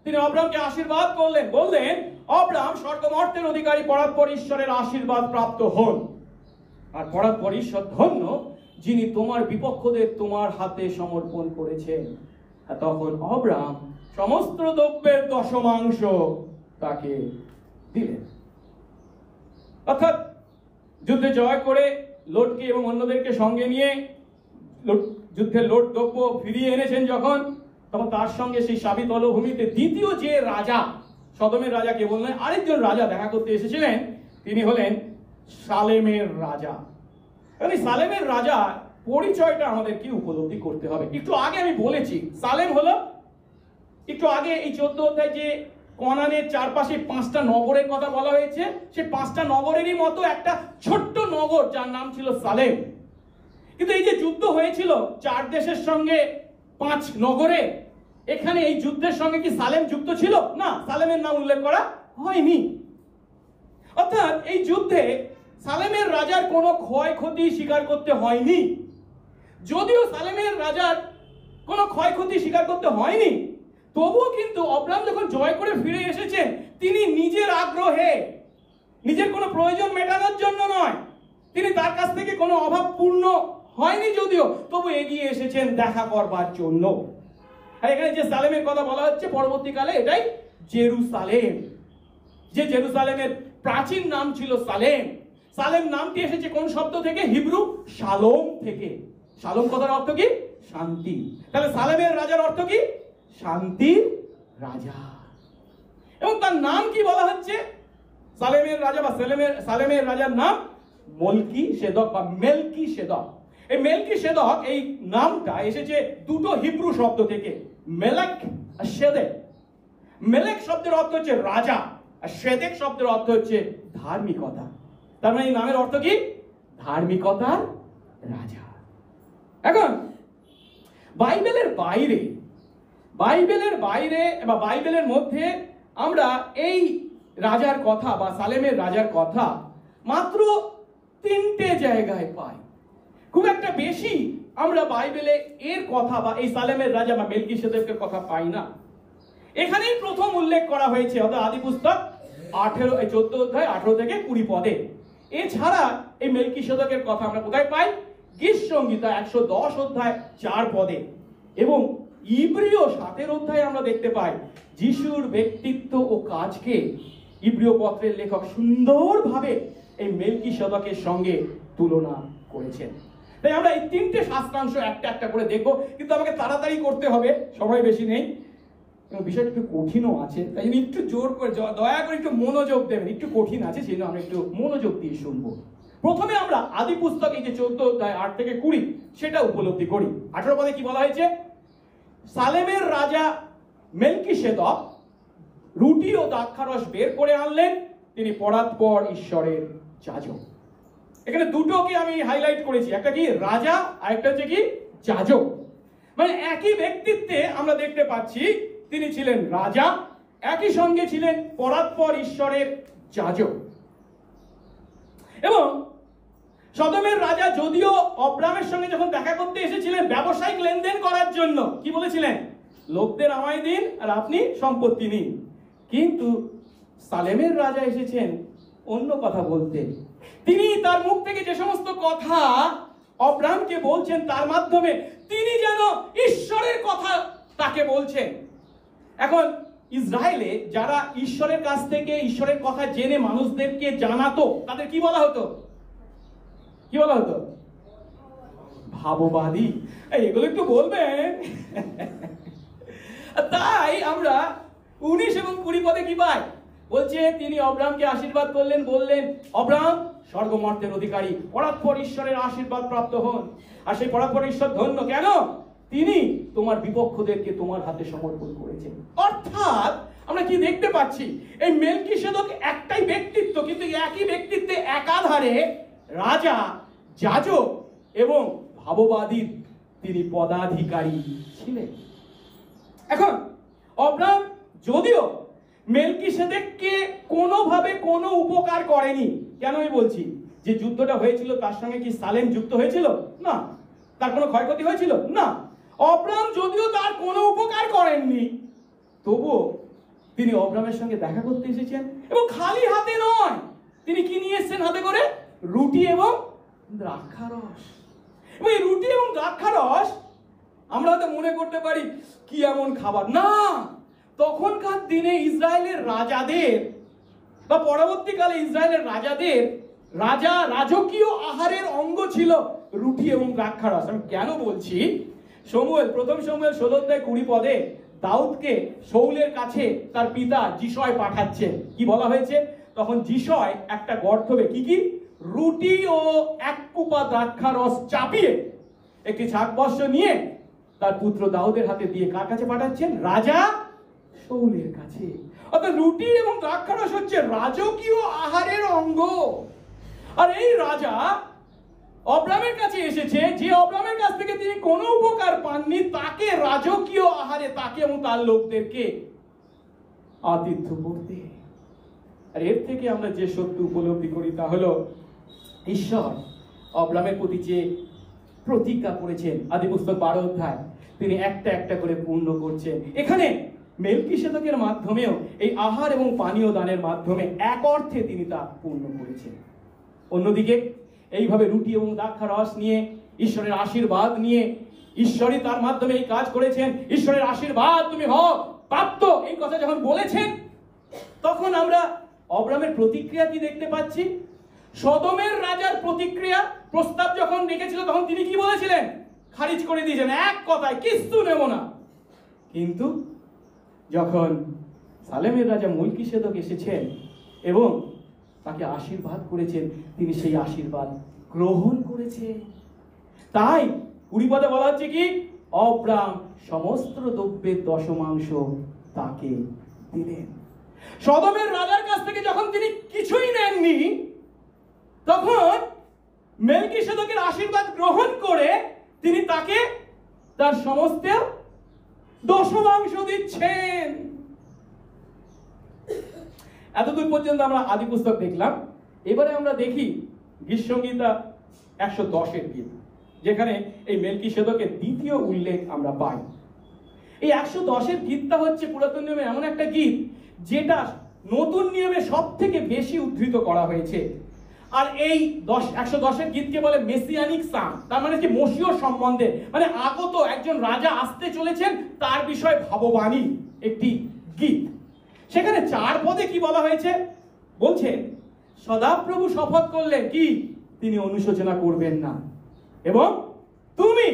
তিনি আব্রাহামকে আশীর্বাদ করলেন, বললেন, আব্রাহাম স্বর্গমর্তের অধিকারী, পরাৎপর ঈশ্বরের আশীর্বাদ প্রাপ্ত হন। আর পরাৎপর ঈশ্বর ধন্য, যিনি তোমার বিপক্ষদের তোমার হাতে সমর্পণ করেছেন। তখন আব্রাহাম সমস্ত দ্রব্যের দশমাংশ তাকে দিলেন। অর্থাৎ যুদ্ধে জয় করে লোটকে এবং অন্যদেরকে সঙ্গে নিয়ে যুদ্ধের লোট দ্রব্য ফিরিয়ে এনেছেন যখন, তখন তার সঙ্গে সেই সাবি তলভূমিতে দ্বিতীয় যে রাজা, সদমের রাজাকে বললেন, আরেকজন রাজা দেখা করতে এসেছিলেন, তিনি হলেন সালেমের রাজা। এই সালেমের রাজা পরিচয়টা আমাদেরকে উপলব্ধি করতে হবে। একটু আগে আমি বলেছি, সালেম হলো, একটু আগে এই 14 অধ্যায় যে কনানের চারপাশে 5টা নগরের কথা বলা হয়েছে, সেই 5টা নগরেরই মতো একটা ছোট্ট নগর যার নাম ছিল সালেম। কিন্তু এই যে যুদ্ধ হয়েছিল 4 দেশের সঙ্গে 5 নগরে, এখানে এই যুদ্ধের সঙ্গে কি সালেম যুক্ত ছিল? না, সালেমের নাম উল্লেখ করা হয়নি। অর্থাৎ এই যুদ্ধে সালেমের রাজার কোনো ক্ষয়ক্ষতি স্বীকার করতে হয়নি। যদিও সালেমের রাজার কোনো ক্ষয়ক্ষতি স্বীকার করতে হয়নি, তবুও কিন্তু আব্রাহাম যখন জয় করে ফিরে এসেছেন, তিনি নিজের আগ্রহে, নিজের কোনো প্রয়োজন মেটানোর জন্য নয়, তিনি তার কাছ থেকে কোনো অভাব পূর্ণ হয়নি যদিও, তবু এগিয়ে এসেছেন দেখা করবার জন্য। আর এখানে যে সালেমের কথা বলা হচ্ছে পরবর্তীকালে, এটাই জেরুসালেম। যে জেরুসালেমের প্রাচীন নাম ছিল সালেম। সালেম নামটি এসেছে কোন শব্দ থেকে? হিব্রু শালোম থেকে। শালোম কথার অর্থ কি? শান্তি। তাহলে সালেমের রাজার অর্থ কি? শান্তির রাজা। এবং তার নাম কি বলা হচ্ছে? সালেমের রাজা বা সালেমের রাজার নাম মলকিসেদক বা মেলকিসেদক। এই মেলকিসেদক, এই নামটা এসেছে দুটো হিব্রু শব্দ থেকে, মেলেক আর সেদেক। মেলেক শব্দের অর্থ হচ্ছে রাজা, আর সেদেক শব্দের অর্থ হচ্ছে ধার্মিকতা। তার মানে এই নামের অর্থ কি? ধার্মিকতার রাজা। এখন বাইবেলের বাইরে বা বাইবেলের মধ্যে আমরা এই রাজার কথা বা সালেমের রাজার কথা মাত্র 3টে জায়গায় পাই। খুব একটা বেশি আমরা বাইবেলে এর কথা বা এই সালেমের রাজা বা মেলকিসেদেকের কথা পাই না। এখানেই প্রথম উল্লেখ করা হয়েছে, অর্থাৎ আদি পুস্তক 14 অধ্যায় 18 থেকে 20 পদে। এছাড়া এই মেলকিসেদেকের কথা আমরা কোথায় পাই? গীত সংহিতা 110 অধ্যায় 4 পদে, এবং ইব্রিয় 7 অধ্যায়ে আমরা দেখতে পাই যিশুর ব্যক্তিত্ব ও কাজকে ইব্রিয় পত্রের লেখক সুন্দরভাবে এই মেলকিসেদেকের সঙ্গে তুলনা করেছেন। তাই আমরা এই 3টে শাস্ত্রাংশ একটা একটা করে দেখবো, কিন্তু আমাকে তাড়াতাড়ি করতে হবে, সময় বেশি নেই এবং বিষয়টা একটু কঠিনও আছে, তাই জন্য একটু জোর করে, দয়া করে একটু মনোযোগ দেবেন। একটু কঠিন আছে, সেই জন্য আমরা একটু মনোযোগ দিয়ে শুনবো। প্রথমে আমরা আদি পুস্তক এই যে 14 অধ্যায় 8 থেকে 20 সেটা উপলব্ধি করি। 18 পদে কি বলা হয়েছে? সালেমের রাজা মেলকিসেদক রুটি ও দ্রাক্ষারস বের করে আনলেন, তিনি পরাৎপর ঈশ্বরের যাজক। এখানে দুটোকে আমি হাইলাইট করেছি, একটা কি রাজা আর একটা হচ্ছে কি যাজক। মানে একই ব্যক্তিত্বে আমরা দেখতে পাচ্ছি তিনি ছিলেন রাজা, একই সঙ্গে ছিলেন পরাৎপর ঈশ্বরের যাজক। এবং সদমের রাজা যদিও আব্রাহামের সঙ্গে যখন দেখা করতে এসেছিলেন ব্যবসায়িক লেনদেন করার জন্য, কি বলেছিলেন? লোকদের আমায় দিন আর আপনি সম্পত্তি নিন। কিন্তু সালেমের রাজা এসেছেন অন্য কথা বলতে। তিনি তার মুখ থেকে যে সমস্ত কথা অব্রাহামকে বলছেন, তার মাধ্যমে তিনি যেন ঈশ্বরের কথা তাকে বলছেন। এখন ইসরায়েলে যারা ঈশ্বরের কাছ থেকে ঈশ্বরের কথা জেনে মানুষদেরকে জানাতো, তাদের কি বলা হতো? কি বলা হতো? ভাববাদী। এগুলো একটু বলবেন। তাই আমরা 19 এবং 20 পদে কি পাই? বলছে তিনি অব্রাহামকে আশীর্বাদ করলেন, বললেন, অব্রাহাম স্বর্গমর্তের অধিকারী, পরাৎপর ঈশ্বরের আশীর্বাদ প্রাপ্ত হন। আর সেই পরাৎপর ঈশ্বর ধন্য কেন? তিনি তোমার বিপক্ষদেরকে তোমার হাতে সমর্পণ করেছেন। অর্থাৎ আমরা কি দেখতে পাচ্ছি? এই মেলকিসেদক একটাই ব্যক্তিত্ব, কিন্তু একই ব্যক্তিত্বে একাধারে রাজা, যাজক এবং ভাববাদীর তিনি পদাধিকারী ছিলেন। এখন অব্রাহাম যদিও মেলকিসেদেককে কোনোভাবে কোনো উপকার করেনি, কেন আমি বলছি? যে যুদ্ধটা হয়েছিল তার সঙ্গে কি সালেম যুক্ত হয়েছিল? না। তার কোনো ক্ষয়ক্ষতি হয়েছিল? না। অব্রাহাম যদিও তার কোনো উপকার করেননি, তবুও তিনি অব্রাহামের সঙ্গে দেখা করতে এসেছেন, এবং খালি হাতে নয়। তিনি কি নিয়ে এসেছেন হাতে করে? রুটি এবং দ্রাক্ষারস। এবং এই রুটি এবং দ্রাক্ষারস আমরা হয়তো মনে করতে পারি কি এমন খাবার। না, তখনকার দিনে ইসরায়েলের রাজাদের বা পরবর্তীকালে ইসরায়েলের রাজাদের রাজকীয় আহারের অঙ্গ ছিল রুটি এবং দ্রাক্ষারস। আমি কেন বলছি? প্রথম শমুয়েল 16:20 পদে দাউদকে শৌলের কাছে তার পিতা যিশয় পাঠাচ্ছেন। কি বলা হয়েছে? তখন যিশয় একটা গর্তবে কি রুটি ও 1 কুপা দ্রাক্ষারস চাপিয়ে একটি ছাগবৎস নিয়ে তার পুত্র দাউদের হাতে দিয়ে কার কাছে পাঠাচ্ছেন? রাজা শৌলের কাছে। অর্থাৎ রুটি এবং দ্রাক্ষারস হচ্ছে রাজকীয় আহারের অঙ্গ। আর এই রাজা অব্রাহামের কাছে এসেছে, যে অব্রাহামের কাছ থেকে তিনি কোনো উপকার পাননি, তাকে রাজকীয় আহারে, তাকে এবং তার লোকদেরকে আতিথ্য করতে। আর এর থেকে আমরা যে সত্য উপলব্ধি করি তা হলো ঈশ্বর অব্রাহামের প্রতি যে প্রতিজ্ঞা করেছেন, আদিপুস্তক 12 অধ্যায়, তিনি একটা একটা করে পূর্ণ করছেন। এখানে মেলকিসেদকের মাধ্যমেও এই আহার এবং পানীয় দানের মাধ্যমে এক অর্থে তিনি তা পূর্ণ করেছেন। অন্যদিকে এইভাবে রুটি এবং দ্রাক্ষারস নিয়ে, ঈশ্বরের আশীর্বাদ নিয়ে, ঈশ্বরই তার মাধ্যমে এই কাজ করেছেন, ঈশ্বরের আশীর্বাদ তুমি হও প্রাপ্ত, এই কথা যখন বলেছেন, তখন আমরা অব্রাহামের প্রতিক্রিয়া কি দেখতে পাচ্ছি? সদমের রাজার প্রতিক্রিয়া, প্রস্তাব যখন রেখেছিল তখন তিনি কি বলেছিলেন? খারিজ করে দিয়েছেন, এক কথায় কিচ্ছু নেব না। কিন্তু যখন সালেমের রাজা মেলকিসেদক এসেছেন এবং তাকে আশীর্বাদ করেছেন, তিনি সেই আশীর্বাদ গ্রহণ করেছে। তাই 20 পদে বলা হচ্ছে কি? অব্রাহাম সমস্ত দ্রব্যের দশমাংশ তাকে দিলেন। সদমের রাজার কাছ থেকে যখন তিনি কিছুই নেননি, তখন মেলকিসেদকের আশীর্বাদ গ্রহণ করে তিনি তাকে তার সমস্ত দশমাংশ দিচ্ছেন। এতদূর পর্যন্ত আমরা আদি পুস্তক দেখলাম। এবারে আমরা দেখি গীতসংহিতা 110-এর গীত, যেখানে এই মেলকিসেদকের দ্বিতীয় উল্লেখ আমরা পাই। এই 110-এর গীতটা হচ্ছে পুরাতন নিয়মে এমন একটা গীত যেটা নতুন নিয়মে সব থেকে বেশি উদ্ধৃত করা হয়েছে। আর এই 110-এর গীতকে বলে মেসিয়ানিক সাম। তার মানে কি? মসীয় সম্বন্ধে, মানে আগত একজন রাজা আসতে চলেছেন তার বিষয়ে ভাববাণী একটি গীত। সেখানে 4 পদে কি বলা হয়েছে? বলছে, সদাপ্রভু শপথ করলেন কি? তিনি অনুশোচনা করবেন না, এবং তুমি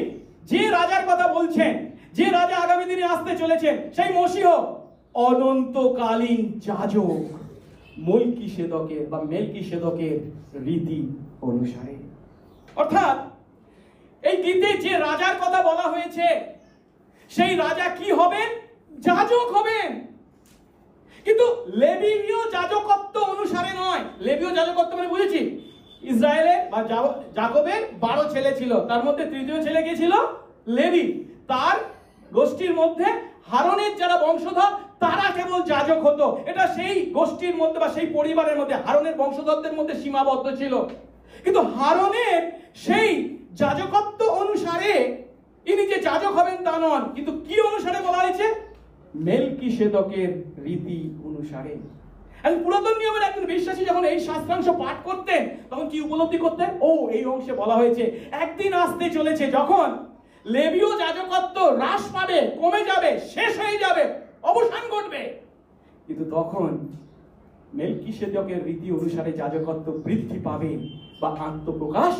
যে রাজার কথা বলছেন, যে রাজা আগামী দিনে আসতে চলেছেন, সেই মসীহ অনন্তকালীন যাজক মেলকিসেদকের রীতি অনুসারে। অর্থাৎ এই গীতে যে রাজার কথা বলা হয়েছে, সেই রাজা কি হবেন? যাজক হবেন। কিন্তু লেবীয় যাজকত্ব অনুসারে নয়। লেবীয় যাজকত্ব মানে বুঝেছি, ইসরায়েলের বা যাকবের 12 ছেলে ছিল, তার মধ্যে তৃতীয় ছেলে কে ছিল? লেবী। তার গোষ্ঠীর মধ্যে হারনের যারা বংশধর, তারা কেবল যাজক হতো। এটা সেই গোষ্ঠীর মধ্যে বা সেই পরিবারের মধ্যে, হারনের বংশধরদের মধ্যে সীমাবদ্ধ ছিল। কিন্তু হারনের সেই যাজকত্ব অনুসারে ইনি যে যাজক হবেন তা নন। কিন্তু কি অনুসারে বলা হয়েছে? মেলকিসেদকের রীতি অনুসারে। পুরাতন নিয়মের একজন বিশ্বাসী যখন এই শাস্ত্রাংশ পাঠ করতেন তখন কি উপলব্ধি করতেন? ও, এই অংশে বলা হয়েছে একদিন আসতে চলেছে যখন লেবীয় যাজকত্ব হ্রাস পাবে, কমে যাবে, শেষ হয়ে যাবে, অবসান ঘটবে। কিন্তু তখন মেলকিসেদকের রীতি অনুসারে যাজকত্ব বৃদ্ধি পাবে বা আত্মপ্রকাশ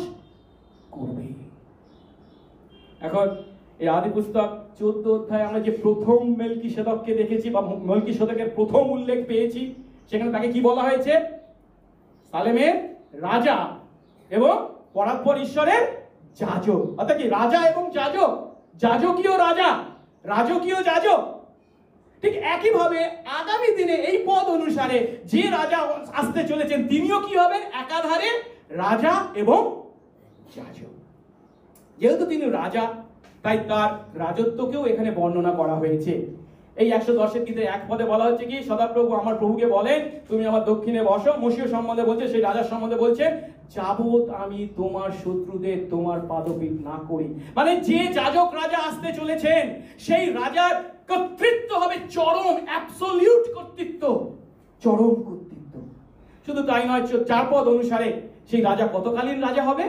করবে। এখন এই আদি পুস্তক 14 অধ্যায়ে আমরা যে প্রথম মেলকিসেদককে দেখেছি বা মেলকিসেদকের প্রথম উল্লেখ পেয়েছি, সেখানে তাকে কি বলা হয়েছে? সালেমের রাজা এবং পরাৎপর ঈশ্বরের যাজক। অর্থাৎ কি রাজা এবং যাজক, যাজকীয় রাজা, রাজকীয় যাজক। ঠিক একইভাবে আগামী দিনে এই পদ অনুসারে যে রাজা আসতে চলেছেন তিনিও কি হবেন? একাধারে রাজা এবং যাজক। যেহেতু তিনি রাজা, তাই তার রাজত্বকেও এখানে বর্ণনা করা হয়েছে। এই 110-এর গীতে এক পদে বলা হচ্ছে কি, সদাপ্রভু আমার প্রভুকে বলেন তুমি আমার দক্ষিণে বসো। মসীয় সম্বন্ধে বলছে, সেই রাজার সম্বন্ধে বলছে যাবৎ আমি তোমার শত্রুদের তোমার পাদপীঠ না করি। মানে যে যাজক রাজা আসতে চলেছেন সেই রাজার কর্তৃত্ব হবে চরম, অ্যাবসলিউট কর্তৃত্ব, চরম কর্তৃত্ব। শুধু তাই নয়, 4 পদ অনুসারে সেই রাজা কতকালীন রাজা হবে?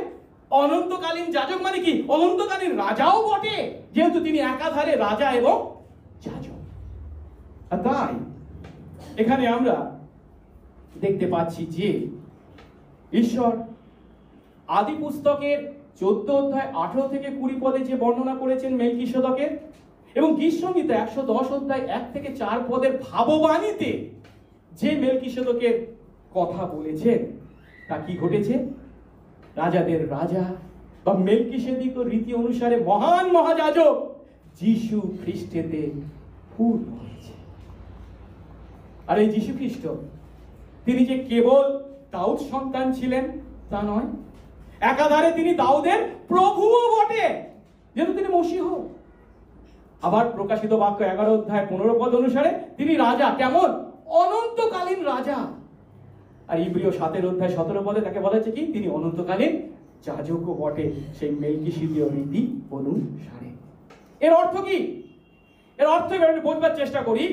অনন্তকালীন যাজক। মানে কি? অনন্তকালীন রাজাও বটে, যেহেতু তিনি একাধারে রাজা এবং যাজক। আর তাই এখানে আমরা দেখতে পাচ্ছি যে ঈশ্বর আদি পুস্তকের 14 অধ্যায় 18 থেকে 20 পদে যে বর্ণনা করেছেন মেলকিসেদকের, এবং গীতসংহিতা 110 অধ্যায় 1 থেকে 4 পদের ভাববাণীতে যে মেলকিসেদকের কথা বলেছেন তা কি ঘটেছে? রাজাদের রাজা বা মেলকিসেদিক রীতি অনুসারে মহান মহাযাজক যীশু খ্রিস্টেতে পূর্ণ হয়েছে। আর এই যীশু খ্রিস্ট তিনি যে কেবল দাউদ সন্তান ছিলেন তা নয়, একাধারে তিনি দাউদের প্রভুও বটে, যেহেতু তিনি মসীহ। আবার প্রকাশিত বাক্য 11 অধ্যায় 15 পদ অনুসারে তিনি রাজা। কেমন? অনন্তকালীন রাজা। আর ইব্রিয় 7 অধ্যায় 17 পদে তাকে বলা হচ্ছে কি, তিনি অনন্তকালীন যাজকও বটে, সেই মেলকিসেদীয় রীতি অনুসারে। এর অর্থ কি? এর অর্থ আমি বোঝবার চেষ্টা করি।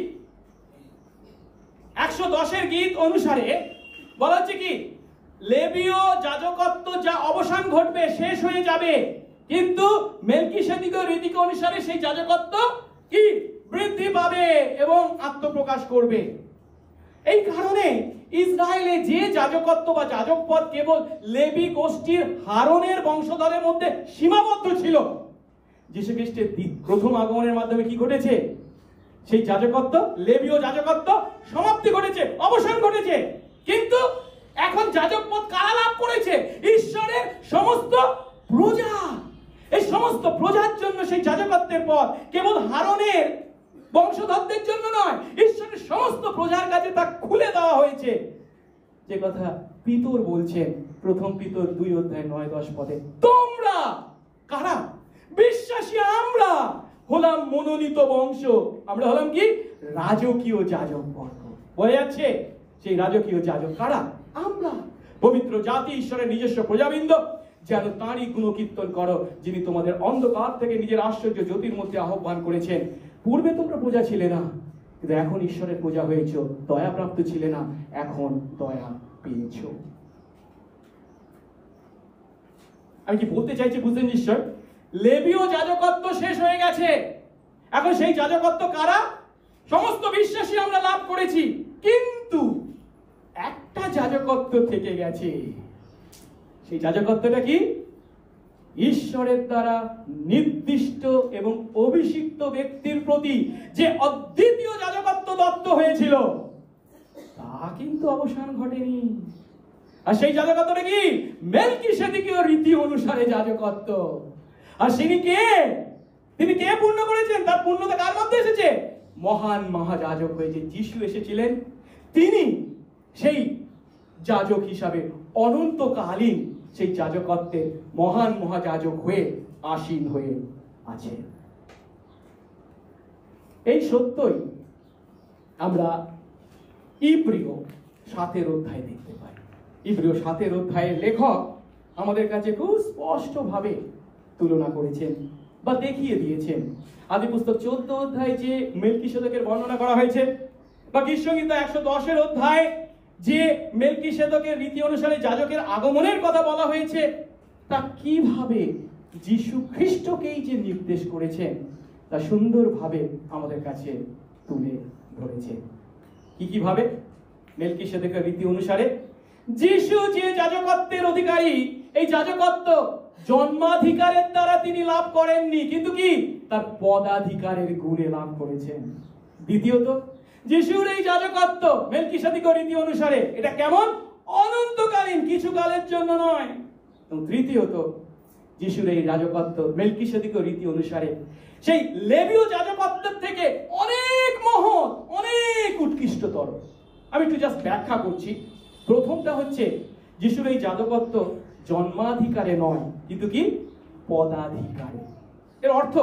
110-এর গীত অনুসারে বলা হচ্ছে কি, লেবীয় যাজকত্ব যা অবসান ঘটবে, শেষ হয়ে যাবে, কিন্তু মেলকিসেদীয় রীতি অনুসারে সেই যাজকত্ব কি বৃদ্ধি পাবে এবং আত্মপ্রকাশ করবে। এই কারণে ইসরায়েলে যে যাজকত্ব বা যাজক পদ কেবল লেবী গোষ্ঠীর হারনের বংশধরের মধ্যে সীমাবদ্ধ ছিল, যীশু খ্রিস্টের প্রথম আগমনের মাধ্যমে কি ঘটেছে? সেই যাজকত্ব, লেবীয় যাজকত্ব সমাপ্তি ঘটেছে, অবসান ঘটেছে। কিন্তু এখন যাজক পদ কারা লাভ করেছে? ঈশ্বরের সমস্ত প্রজা। এই সমস্ত প্রজার জন্য সেই যাজকত্বের পদ কেবল হারনের বংশধরদের জন্য নয়, ঈশ্বরের সমস্ত প্রজার কাছে তা খুলে দেওয়া হয়েছে। যে কথা পিতর বলছেন প্রথম পিতর 2 অধ্যায় 9-10 পদে, তোমরা কারা? বিশ্বাসী আমরা হলাম মনোনীত বংশ, আমরা হলাম কি? রাজকীয় যাজক বর্গ। বোঝা যাচ্ছে? সেই রাজকীয় যাজক কারা? আমরা, পবিত্র জাতি, ঈশ্বরের নিজস্ব প্রজাবৃন্দ, যেন তাঁরই গুণকীর্তন করো, যিনি তোমাদের অন্ধকার থেকে নিজের আশ্চর্য জ্যোতির মধ্যে আহ্বান করেছেন। পূর্বে তোমরা প্রজা ছিলে না, কিন্তু এখন ঈশ্বরের প্রজা হয়েছ। দয়াপ্রাপ্ত ছিলে না, এখন দয়া পেয়েছ। আমি কি বলতে চাইছি বুঝলেন নিশ্চয়? লেবীয় যাজকত্ব শেষ হয়ে গেছে, এখন সেই যাজকত্ব কারা? সমস্ত বিশ্বাসী আমরা লাভ করেছি, কিন্তু একটা যাজকত্ব থেকে গেছে। সেই যাজকত্বটা কি? ঈশ্বরের দ্বারা নির্দিষ্ট এবং অভিষিক্ত ব্যক্তির প্রতি যে অদ্বিতীয় যাজকত্ব দত্ত হয়েছিল তা কিন্তু অবসান ঘটেনি। আর সেই যাজকত্বটা কি? মেলকিসেদীয় রীতি অনুসারে যাজকত্ব। আর তিনি কে? তিনি কে পূর্ণ করেছেন? তার পূর্ণতা কার মধ্যে এসেছে? মহান মহাযাজক হয়েছে যিশু এসেছিলেন। তিনি সেই যাজক হিসাবে অনন্তকালীন সেই যাজকত্বের মহান মহাযাজক হয়ে আসীন হয়ে আছেন। এই সত্যই আমরা ইব্রিয় 7 অধ্যায়ে দেখতে পাই। ইব্রিয় 7 অধ্যায়ের লেখক আমাদের কাছে খুব স্পষ্টভাবে তুলনা করেছেন বা দেখিয়ে দিয়েছেন। আদি পুস্তক 14 অধ্যায়ে যে মেলকিসেদকের বর্ণনা করা হয়েছে, বা গীতসংহিতা 110 অধ্যায় যে মেলকিসেদকের রীতি অনুসারে যাজকের আগমনের কথা বলা হয়েছে, তা কিভাবে যীশু খ্রিস্টকেই যে নির্দেশ করেছেন তা সুন্দরভাবে আমাদের কাছে তুলে ধরেছে। কিভাবে? মেলকিসেদকের রীতি অনুসারে যীশু যে যাজকত্বের অধিকারী, এই যাজকত্ব জন্মাধিকারের দ্বারা তিনি লাভ করেননি, কিন্তু কি তার পদাধিকারের গুণে লাভ করেছেন। দ্বিতীয়ত, যিশুর এই যাজকত্ব মেলকিসেদকের রীতি অনুসারে এটা কেমন? অনন্তকালীন, কিছু কালের জন্য নয়। এবং তৃতীয়ত, যিশুর এই যাজকত্ব মেলকিসেদকের রীতি অনুসারে সেই লেবীয় যাজকত্বের থেকে অনেক মহৎ, অনেক উৎকৃষ্টতর। আমি একটু জাস্ট ব্যাখ্যা করছি। প্রথমটা হচ্ছে, যিশুর এই যাজকত্ব জন্মাধিকারে নয়, কিন্তু কি পদাধিকারে। এর অর্থ,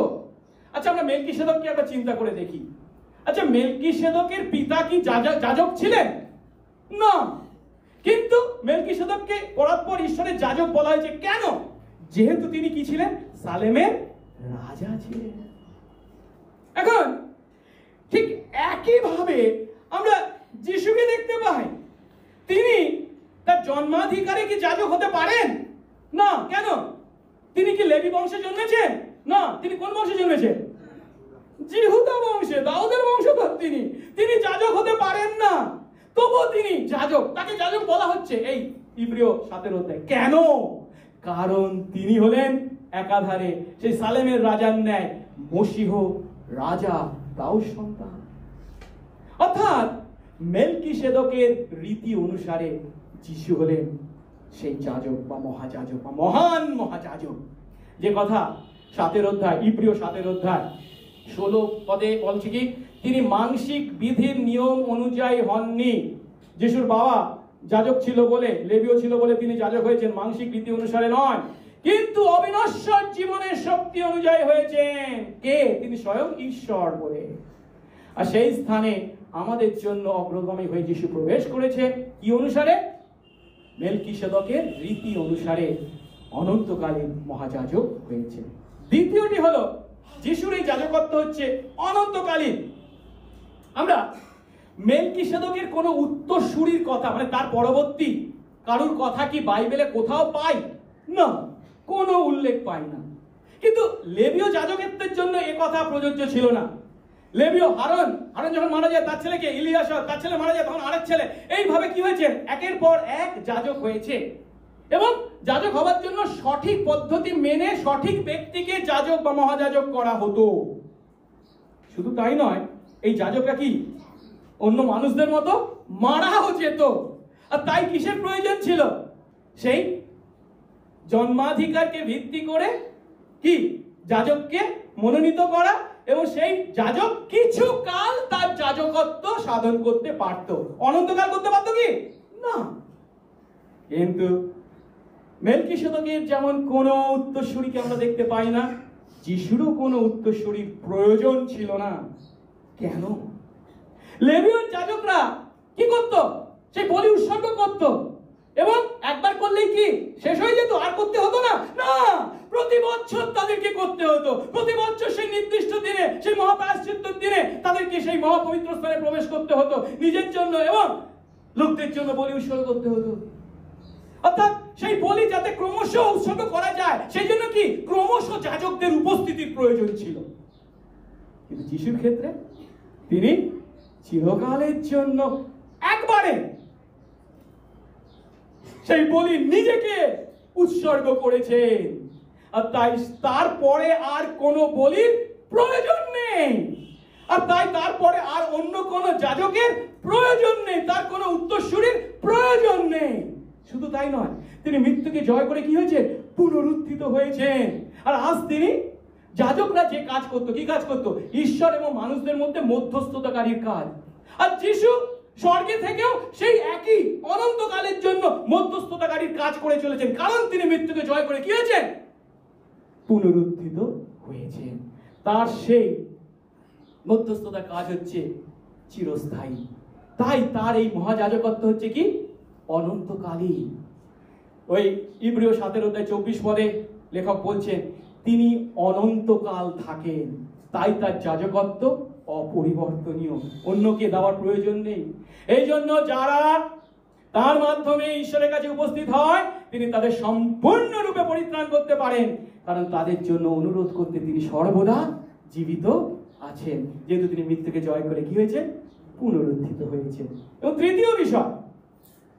আচ্ছা আমরা মেলকিসেদককে একবার চিন্তা করে দেখি। আচ্ছা, মেলকিসেদকের পিতা কি যাজক ছিলেন? না, কিন্তু মেলকিসেদককে পরস্পর ঈশ্বরের যাজক বলা হয়েছে কেন? যেহেতু তিনি কি ছিলেন? সালেমের রাজা ছিলেন। এখন ঠিক একইভাবে আমরা যিশুকে দেখতে পাই, তিনি তার জন্মাধিকারে কি যাজক হতে পারেন না। কেন? তিনি কি লেবী বংশে জন্মেছেন? না। তিনি কোন বংশে জন্মেছেন? জিহুদা বংশে, দাউদের বংশধর। তিনি যাজক হতে পারেন না, তবুও তিনি যাজক, তাকে যাজক বলা হচ্ছে এই ইব্রিয় 7 অধ্যায়। কেন? কারণ তিনি হলেন একাধারে সেই সালেমের রাজার ন্যায় মশীহ রাজা দাউদ সন্তান। অর্থাৎ মেলকিসেদকের রীতি অনুসারে যিশু হলেন সেই যাজক বা মহাযাজক বা মহান মহাযাজক, যে কথা 7 অধ্যায়, ইব্রিয় 7 অধ্যায় 16 পদে বলছে কি, তিনি মানসিক বিধির নিয়ম অনুযায়ী হননি। যিশুর বাবা যাজক ছিল বলে, লেবীয় ছিল বলে তিনি যাজক হয়েছেন, মানসিক রীতি অনুসারে নয়, কিন্তু অবিনশ্বর জীবনের শক্তি অনুযায়ী হয়েছেন। কে? তিনি স্বয়ং ঈশ্বর বলে। আর সেই স্থানে আমাদের জন্য অগ্রগামী হয়ে যিশু প্রবেশ করেছে কি অনুসারে? মেলকিসেদকের রীতি অনুসারে অনন্তকালীন মহাযাজক হয়েছে। দ্বিতীয়টি হলো, যিশুর এই যাজকত্ব হচ্ছে অনন্তকালীন। আমরা মেলকিসেদকের কোন উত্তরসূরির কথা, মানে তার পরবর্তী কারুর কথা কি বাইবেলে কোথাও পাই না, কোনো উল্লেখ পাই না। কিন্তু লেবীয় যাজকত্বের জন্য এ কথা প্রযোজ্য ছিল না। লেবীয় হারন যখন মারা যায়, তার ছেলেকে ইলিয়াসা, তার ছেলে মারা যায়, তখন আরেক ছেলে, এইভাবে কি হয়েছে? একের পর এক যাজক হয়েছে। এবং যাজক হওয়ার জন্য সঠিক পদ্ধতি মেনে সঠিক ব্যক্তিকে যাজক বা মহাযাজক করা হতো। শুধু তাই নয়, এই যাজকরা কি অন্য মানুষদের মতো মারাও যেত। আর তাই কিসের প্রয়োজন ছিল? সেই জন্মাধিকারকে ভিত্তি করে কি যাজককে মনোনীত করা, এবং সেই যাজক কিছু কাল তার যাজকত্ব সাধন করতে পারত। অনন্তকাল করতে পারত কি না। কিন্তু মেলকিসেদকের যেমন কোনো উত্তরসূরিকে আমরা দেখতে পাই না, যিশুরও কোনো উত্তরসূরির প্রয়োজন ছিল না। কেন? লেবীয় যাজকরা কি করত? সেই বলি উৎসর্গ করত, এবং একবার করলেই কি শেষ হয়ে যেত? আর করতে হতো না। না, প্রতি বছর তাদেরকে করতে হতো। প্রতি বছর সেই নির্দিষ্ট দিনে, সেই মহাপ্রায়শ্চিত্তের দিনে তাদেরকে সেই মহাপবিত্র স্থানে প্রবেশ করতে হতো, নিজের জন্য এবং লোকদের জন্য বলি উৎসর্গ করতে হতো। অর্থাৎ সেই বলি যাতে ক্রমশ উৎসর্গ করা যায়, সেই জন্য কি ক্রমশ যাজকদের উপস্থিতির প্রয়োজন ছিল। কিন্তু যিশুর ক্ষেত্রে তিনি চিরকালের জন্য একবারে সেই বলি নিজেকে উৎসর্গ করেছেন। আর তাই তারপরে আর কোনো বলির প্রয়োজন নেই। আর তাই তারপরে আর অন্য কোনো যাজকের প্রয়োজন নেই, তার কোনো উত্তরসূরির প্রয়োজন নেই। শুধু তাই নয়, তিনি মৃত্যুকে জয় করে কি হয়েছে? পুনরুত্থিত হয়েছেন। আর আজ তিনি যাজকরা যে কাজ করত, কি কাজ করত? ঈশ্বর এবং মানুষদের মধ্যে মধ্যস্থতাকারীর কাজ। আর যিশু স্বর্গে থেকেও সেই একই অনন্তকালের জন্য মধ্যস্থতাকারীর কাজ করে চলেছেন, কারণ তিনি মৃত্যুকে জয় করে কি হয়েছেন? পুনরুত্থিত হয়েছেন। তার সেই মধ্যস্থতা কাজ হচ্ছে চিরস্থায়ী। তাই তার এই মহাযাজকত্ব হচ্ছে কি অনন্তকালীন। ওই ইব্রিয় 7 অধ্যায় 24 পদে লেখক বলছেন, তিনি অনন্তকাল থাকেন, তাই তার যাজকত্ব অপরিবর্তনীয়, অন্যকে দেওয়ার প্রয়োজন নেই। এই জন্য যারা তার মাধ্যমে ঈশ্বরের কাছে উপস্থিত হয়, তিনি তাদের সম্পূর্ণরূপে পরিত্রাণ করতে পারেন, কারণ তাদের জন্য অনুরোধ করতে তিনি সর্বদা জীবিত আছেন, যেহেতু তিনি মৃত্যুকে জয় করে কি হয়েছে, পুনরুত্থিত হয়েছে। এবং তৃতীয় বিষয়,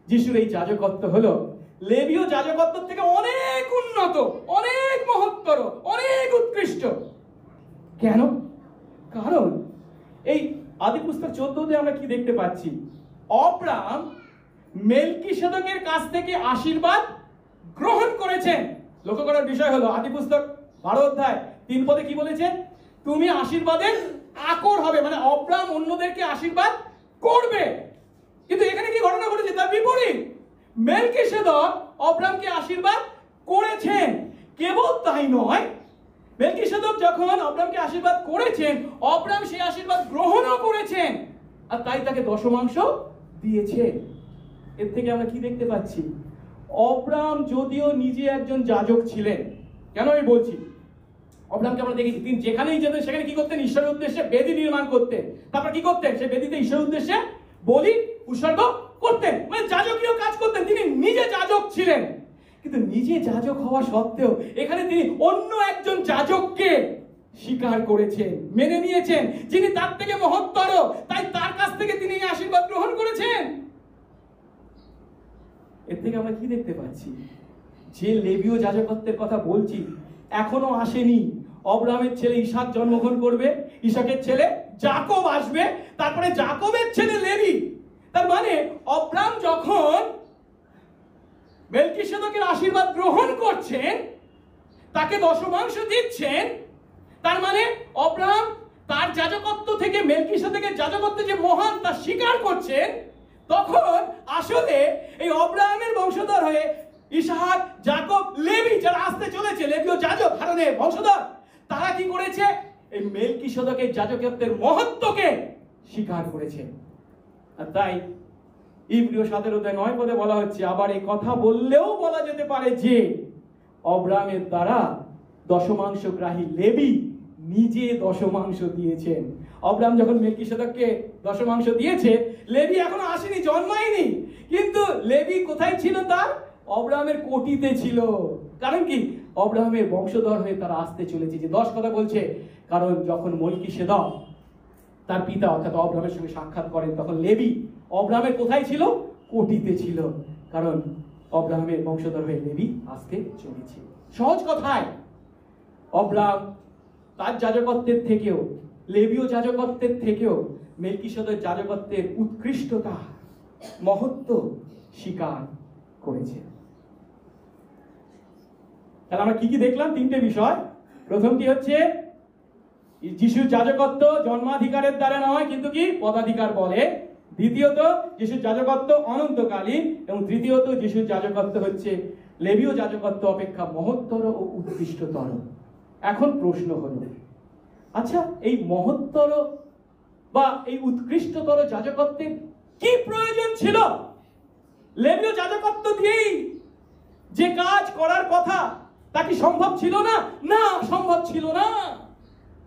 যিশুর এই যাজকত্ব হলো লেবীয় যাজকত্ব থেকে অনেক উন্নত, অনেক মহত্তর, অনেক উৎকৃষ্ট। কেন? কারণ এই আদি পুস্তক 14তে আমরা কি দেখতে পাচ্ছি, অব্রাহাম মেলকিসেদকের কাছ থেকে আশীর্বাদ গ্রহণ করেছেন। লক্ষ্য করার বিষয় হলো আদি পুস্তক 12 অধ্যায় 3 পদে কি বলেছে, তুমি আশীর্বাদের আকর হবে, মানে অব্রাহাম অন্যদেরকে আশীর্বাদ করবে। কিন্তু এখানে কি ঘটনা ঘটেছে, তার বিপরীত। মেলকিসেদক অব্রাহামকে আশীর্বাদ করেছেন। কেবল তাই নয়, মেলকিসেদক যখন অব্রাহামকে আশীর্বাদ করেছেন, অব্রাহাম সেই আশীর্বাদ গ্রহণও করেছেন, আর তাই তাকে দশমাংশ দিয়েছেন। এর থেকে আমরা কি দেখতে পাচ্ছি, অব্রাহাম যদিও নিজে একজন যাজক ছিলেন, কেন আমি বলছি, অব্রাহামকে আমরা দেখেছি তিনি যেখানেই যেতেন সেখানে কি করতেন, ঈশ্বরের উদ্দেশ্যে বেদি নির্মাণ করতেন। তারপর কি করতেন, সেই বেদিতে ঈশ্বরের উদ্দেশ্যে বলি উৎসর্গ করতেন, মানে যাজকীয় কাজ করতেন। তিনি নিজে যাজক ছিলেন, কিন্তু নিজে যাজক হওয়া সত্ত্বেও এখানে তিনি অন্য একজন যাজককে স্বীকার করেছেন, মেনে নিয়েছেন, যিনি তার থেকে মহত্তর, তাই তার কাছ থেকে তিনি আশীর্বাদ গ্রহণ করেছেন। এর থেকে আমরা কি দেখতে পাচ্ছি, যে লেবীয় যাজকত্বের কথা বলছি এখনো আসেনি। অব্রাহামের ছেলে ইসাক জন্মগ্রহণ করবে, ইসাকের ছেলে যাকব আসবে, তারপরে যাকবের ছেলে লেবী। তার মানে অব্রাহাম যখন মেলকিসেদকের আশীর্বাদ গ্রহণ করছেন, তাকে দশমাংশ দিচ্ছেন, তার মানে অব্রাহাম তার যাজকত্ব থেকে মেলকিসেদকের যাজকত্ব যে মহান তা স্বীকার করছেন। তখন আসলে এই অব্রাহামের বংশধর হয়ে ইসহাক, যাকব, লেবী যারা আসতে চলেছে, লেবীয় যাজক হারনের বংশধর, তারা কি করেছে, এই মেলকিসেদকের যাজকত্বের মহত্বকে স্বীকার করেছে। আর তাই ইব্রিয় 17 অধ্যায় 9 পদে বলা হচ্ছে, আবার এই কথা বললেও বলা যেতে পারে যে অব্রাহামের দ্বারা দশমাংশগ্রাহী লেবী নিজে দশমাংশ দিয়েছেন। অব্রাহাম যখন মেলকিসেদককে দশমাংশ দিয়েছে, লেবী এখনো আসেনি, জন্মায়নি, কিন্তু লেবী কোথায় ছিল, তার অব্রাহামের কোটিতে ছিল। কারণ কি, অব্রাহামের বংশধর হয়ে তারা আসতে চলেছে। যে 10 কথা বলছে, কারণ যখন মেলকিসেদক তার পিতা অর্থাৎ অব্রাহামের সঙ্গে সাক্ষাৎ করেন, তখন লেবী অব্রাহামের কোথায় ছিল, কোটিতে ছিল, কারণ অব্রাহামের বংশধর হয়ে লেবী আসতে চলেছে। সহজ কথায় অব্রাহাম তার যাজকত্বের থেকেও, লেবীয় যাজকত্বের থেকেও মেলকিসেদকের যাজকত্বের উৎকৃষ্টতা, মহত্ব স্বীকার করেছে। তাহলে আমরা কি কি দেখলাম, 3টে বিষয়। প্রথমটি হচ্ছে যিশুর যাজকত্ব জন্মাধিকারের দ্বারা নয়, কিন্তু কি পদাধিকার বলে। দ্বিতীয়ত, যিশুর যাজকত্ব অনন্তকালীন। এবং তৃতীয়ত, যিশুর যাজকত্ব হচ্ছে লেবীয় যাজকত্ব অপেক্ষা মহত্তর ও উৎকৃষ্টতর। এখন প্রশ্ন হলো, আচ্ছা এই মহত্তর বা এই উৎকৃষ্টতর যাজকত্বের কি প্রয়োজন ছিল? লেবীয় যাজকত্ব দিয়েই যে কাজ করার কথা তা কি সম্ভব ছিল না? না, সম্ভব ছিল না।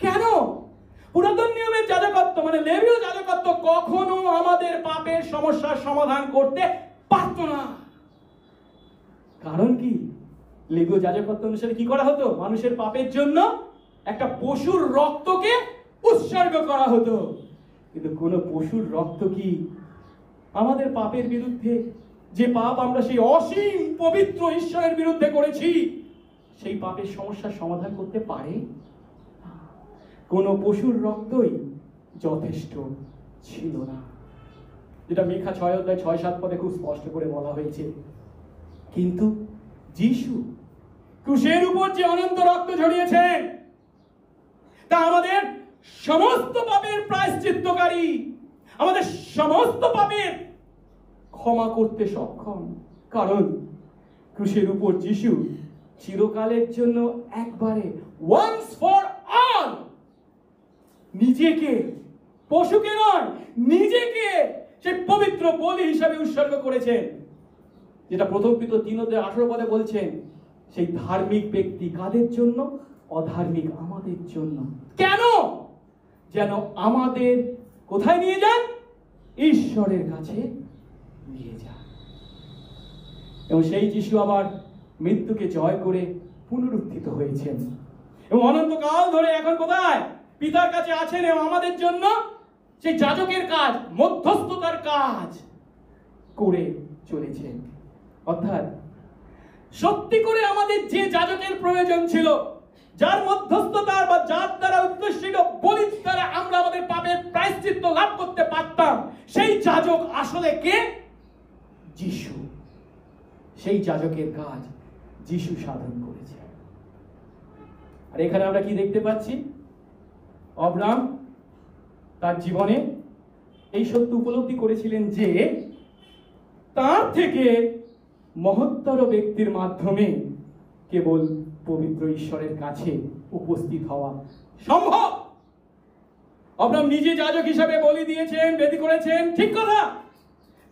কেন? পুরাতন নিয়মের যাজকত্ব মানে লেবীয় যাজকত্ব কখনো আমাদের পাপের সমস্যার সমাধান করতে পারত না। কারণ কি, লেবীয় যাজকত্ব অনুসারে কি করা হতো, মানুষের পাপের জন্য একটা পশুর রক্তকে উৎসর্গ করা হতো। কিন্তু কোন পশুর রক্ত কি আমাদের পাপের বিরুদ্ধে, যে পাপ আমরা সেই অসীম পবিত্র ঈশ্বরের বিরুদ্ধে করেছি, সেই পাপের সমস্যার সমাধান করতে পারে? কোন পশুর রক্তই যথেষ্ট ছিল না, যেটা মিখা 6 অধ্যায় 6-7 পদে খুব স্পষ্ট করে বলা হয়েছে। কিন্তু যিশু ক্রুশের উপর যে অনন্ত রক্ত ঝরিয়েছেন, তা আমাদের সমস্ত পাপের প্রায়শ্চিত্তকারী, আমাদের সমস্ত পাপের ক্ষমা করতে সক্ষম। কারণ ক্রুশের উপর যিশু চিরকালের জন্য একবারে, once for all, নিজেকে, পশুকে নয়, নিজেকে সেই পবিত্র বলি হিসাবে উৎসর্গ করেছেন। যেটা প্রথম পিতর 3 অধ্যায় 18 পদে বলছেন, সেই ধার্মিক ব্যক্তি কাদের জন্য? অধার্মিক আমাদের জন্য। কেন? যেন আমাদের কোথায় নিয়ে যান? ঈশ্বরের কাছে নিয়ে যান। এবং সেই যিশু আবার মৃত্যুকে জয় করে পুনরুত্থিত হয়েছেন এবং অনন্তকাল ধরে এখন কোথায়? পিতার কাছে আছেন এবং আমাদের জন্য সেই যাজকের কাজ, মধ্যস্থতার কাজ করে চলেছেন। অর্থাৎ সত্যি করে আমাদের যে যাজকের প্রয়োজন ছিল, যার মধ্যস্থতার বা যার দ্বারা উদ্দেশ্য বলির দ্বারা আমরা আমাদের পাপের প্রায়শ্চিত্ত লাভ করতে পারতাম, সেই যাজক আসলে কে? যিশু। সেই যাজকের কাজ যিশু সাধন করেছে। আর এখানে আমরা কি দেখতে পাচ্ছি? অব্রাহাম তার জীবনে এই সত্য উপলব্ধি করেছিলেন যে তার থেকে মহত্তর ব্যক্তির মাধ্যমে কেবল পবিত্র ঈশ্বরের কাছে উপস্থিত হওয়া সম্ভব। অব্রাহাম নিজে যাজক হিসাবে বলি দিয়েছেন, বেদি করেছেন, ঠিক কথা।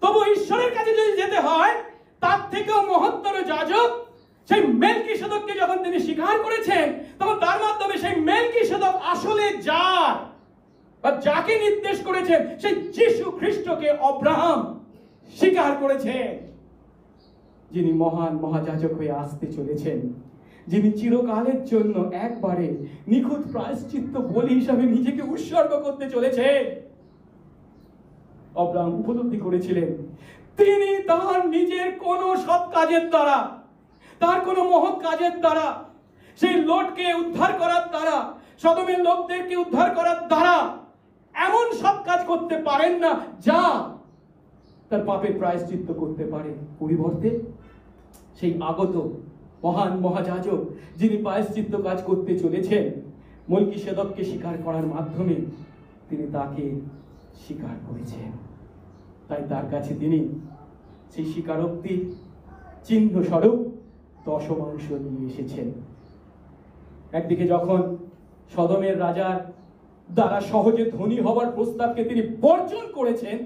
তবু ঈশ্বরের কাছে যদি যেতে হয়, তার থেকেও মহত্তর যাজক সেই মেলকিসেদককে যখন তিনি স্বীকার করেছেন, তখন তার মাধ্যমে সেই মেলকিসেদক আসলে যার বা যাকে নির্দেশ করেছেন, সেই যীশু খ্রিস্টকে অব্রাহাম স্বীকার করেছেন, যিনি মহান মহাযাজক হয়ে আসতে চলেছেন, যিনি চিরকালের জন্য একবারে নিখুঁত প্রায়শ্চিত্ত বলি হিসাবে নিজেকে উৎসর্গ করতে চলেছেন। অব্রাহাম উপলব্ধি করেছিলেন তিনি তার নিজের কোন সৎ কাজের দ্বারা, তার কোন মহৎ কাজের দ্বারা, সেই লোটকে উদ্ধার করার দ্বারা, সদমের লোকদেরকে উদ্ধার করার দ্বারা এমন সৎ কাজ করতে পারেন না যা তার পাপের প্রায়শ্চিত্ত করতে পারে। পরিবর্তে সেই আগত মহান মহাযাজক যিনি প্রায়শ্চিত্ত কাজ করতে চলেছেন, মেলকিসেদককে স্বীকার করার মাধ্যমে তিনি তাকে স্বীকার করেছেন। তাই তার কাছে তিনি সেই স্বীকারোক্তি চিহ্ন স্বরূপ দশমাংশ নিয়ে এসেছেন। একদিকে যখন সদমের রাজার দ্বারা সহজে ধনী হবার প্রস্তাবকে তিনি বর্জন করেছেন,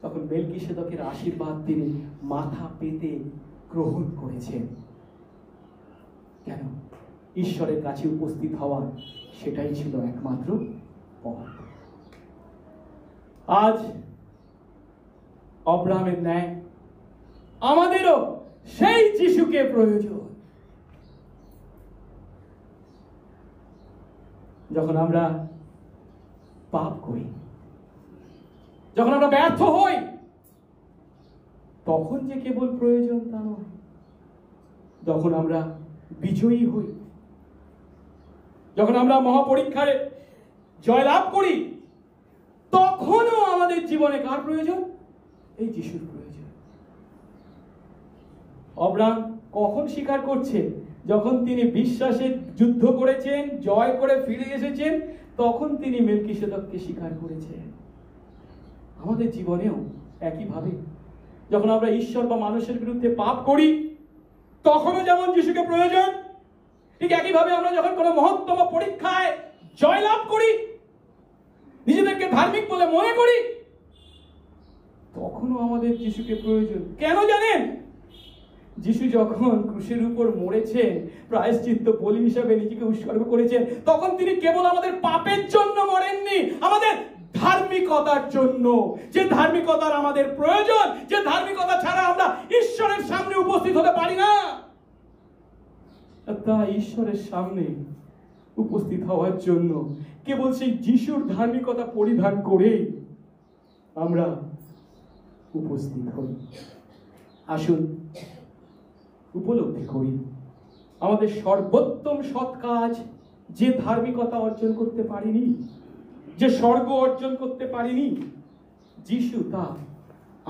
তখন মেলকিসেদকের আশীর্বাদ তিনি মাথা পেতে গ্রহণ করেছেন। কেন? ঈশ্বরের কাছে উপস্থিত হওয়া সেটাই ছিল একমাত্র পথ। আজ অব্রাহামের ন্যায় আমাদেরও সেই যিশুকে প্রয়োজন। যখন আমরা পাপ করি, যখন আমরা ব্যর্থ হই, তখন যে কেবল প্রয়োজন তা নয়, যখন আমরা বিজয়ী হই, যখন আমরা মহাপরীক্ষায় জয়লাভ করি, তখনও আমাদের জীবনে কার প্রয়োজন? এই যিশুর প্রয়োজন। অব্রাহাম কখন স্বীকার করছে? যখন তিনি বিশ্বাসের যুদ্ধ করেছেন, জয় করে ফিরে এসেছেন, তখন তিনি মেলকিসেদককে স্বীকার করেছেন। আমাদের জীবনেও একইভাবে যখন আমরা ঈশ্বর বা মানুষের বিরুদ্ধে পাপ করি, তখনও যেমন যিশুকে প্রয়োজন, ঠিক একইভাবে আমরা যখন কোনো মহত্তম পরীক্ষায় জয়লাভ করি, নিজেদেরকে ধার্মিক বলে মনে করি, তখনও আমাদের যিশুকে প্রয়োজন। কেন জানেন? যিশু যখন ক্রুশের উপর মরেছেন, প্রায়শ্চিত্ত বলি হিসাবে নিজেকে উৎসর্গ করেছেন, তখন তিনি কেবল আমাদের পাপের জন্য মরেননি, আমাদের ধার্মিকতার জন্য। যে ধার্মিকতার আমাদের প্রয়োজন, যে ধার্মিকতা ছাড়া আমরা ঈশ্বরের সামনে উপস্থিত হতে পারি না। তাই ঈশ্বরের সামনে উপস্থিত হওয়ার জন্য কেবল সেই যিশুর ধার্মিকতা পরিধান করে আমরা উপস্থিত হই। আসুন উপলব্ধি করি আমাদের সর্বোত্তম সৎ কাজ, যে ধার্মিকতা অর্জন করতে পারিনি, যে স্বর্গ অর্জন করতে পারিনি, যিশু তা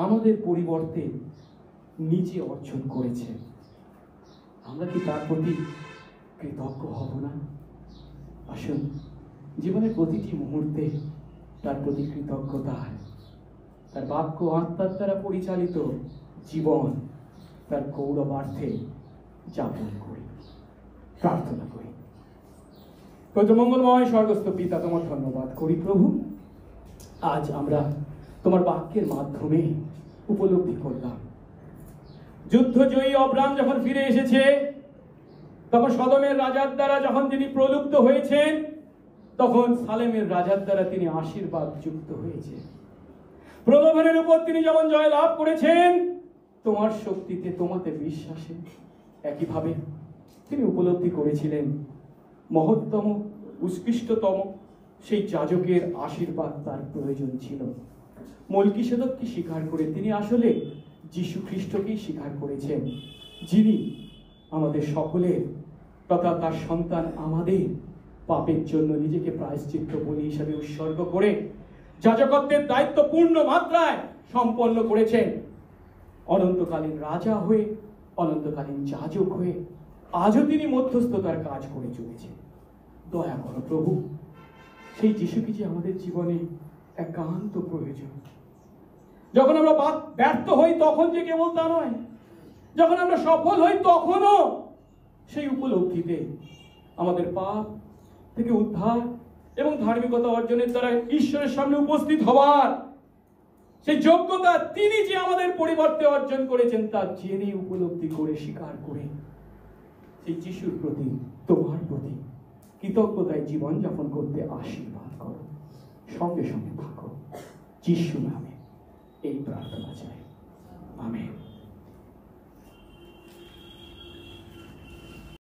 আমাদের পরিবর্তে নিজে অর্জন করেছে। আমরা কি তার প্রতি কৃতজ্ঞ হব না? আসুন জীবনের প্রতিটি মুহূর্তে তার প্রতি কৃতজ্ঞতা, তার বাক্য আত্মার দ্বারা পরিচালিত জীবন তার গৌরবার্থে যাপন করি। প্রার্থনা করি। পবিত্র মঙ্গলময় স্বর্গস্থ পিতা, তোমার ধন্যবাদ করি প্রভু। আজ আমরা তোমার বাক্যের মাধ্যমে উপলব্ধি করলাম, যুদ্ধজয়ী অব্রাহাম যখন ফিরে এসেছে, তখন সদমের রাজার দ্বারা যখন তিনি প্রলুব্ধ হয়েছেন, তখন সালেমের রাজার দ্বারা তিনি আশীর্বাদ যুক্ত হয়েছে। প্রলোভনের উপর তিনি যেমন জয় লাভ করেছেন, তোমার শক্তিতে, তোমাতে বিশ্বাসে একইভাবে তিনি উপলব্ধি করেছিলেন মহত্তম, উৎকৃষ্টতম সেই যাজকের আশীর্বাদ তার প্রয়োজন ছিল। মলকিসেদককে স্বীকার করে তিনি আসলে যীশু খ্রিস্টকেই স্বীকার করেছেন, যিনি আমাদের সকলের তথা তার সন্তান আমাদের পাপের জন্য নিজেকে প্রায়শ্চিত্ত বলি হিসাবে উৎসর্গ করে যাজকত্বের দায়িত্ব পূর্ণ মাত্রায় সম্পন্ন করেছেন। অনন্তকালীন রাজা হয়ে, অনন্তকালীন যাজক হয়ে আজও তিনি মধ্যস্থতার কাজ করে চলেছেন। দয়া করো প্রভু, সেই যিশুকে যে আমাদের জীবনে একান্ত প্রয়োজন। যখন আমরা ব্যর্থ হই তখন যে কেবল তা নয়, যখন আমরা সফল হই তখনও সেই উপলব্ধিতে আমাদের পাপ থেকে উদ্ধার এবং ধার্মিকতা অর্জনের দ্বারা ঈশ্বরের সামনে উপস্থিত হওয়ার সেই যোগ্যতা তিনি যে আমাদের পরিবর্তে অর্জন করেছেন তা জেনে, উপলব্ধি করে, স্বীকার করে সেই যিশুর প্রতি, তোমার প্রতি কৃতজ্ঞতায় জীবনযাপন করতে আশীর্বাদ করো। সঙ্গে সঙ্গে থাকো। যিশু নামে এই প্রার্থনা চাই। আমেন।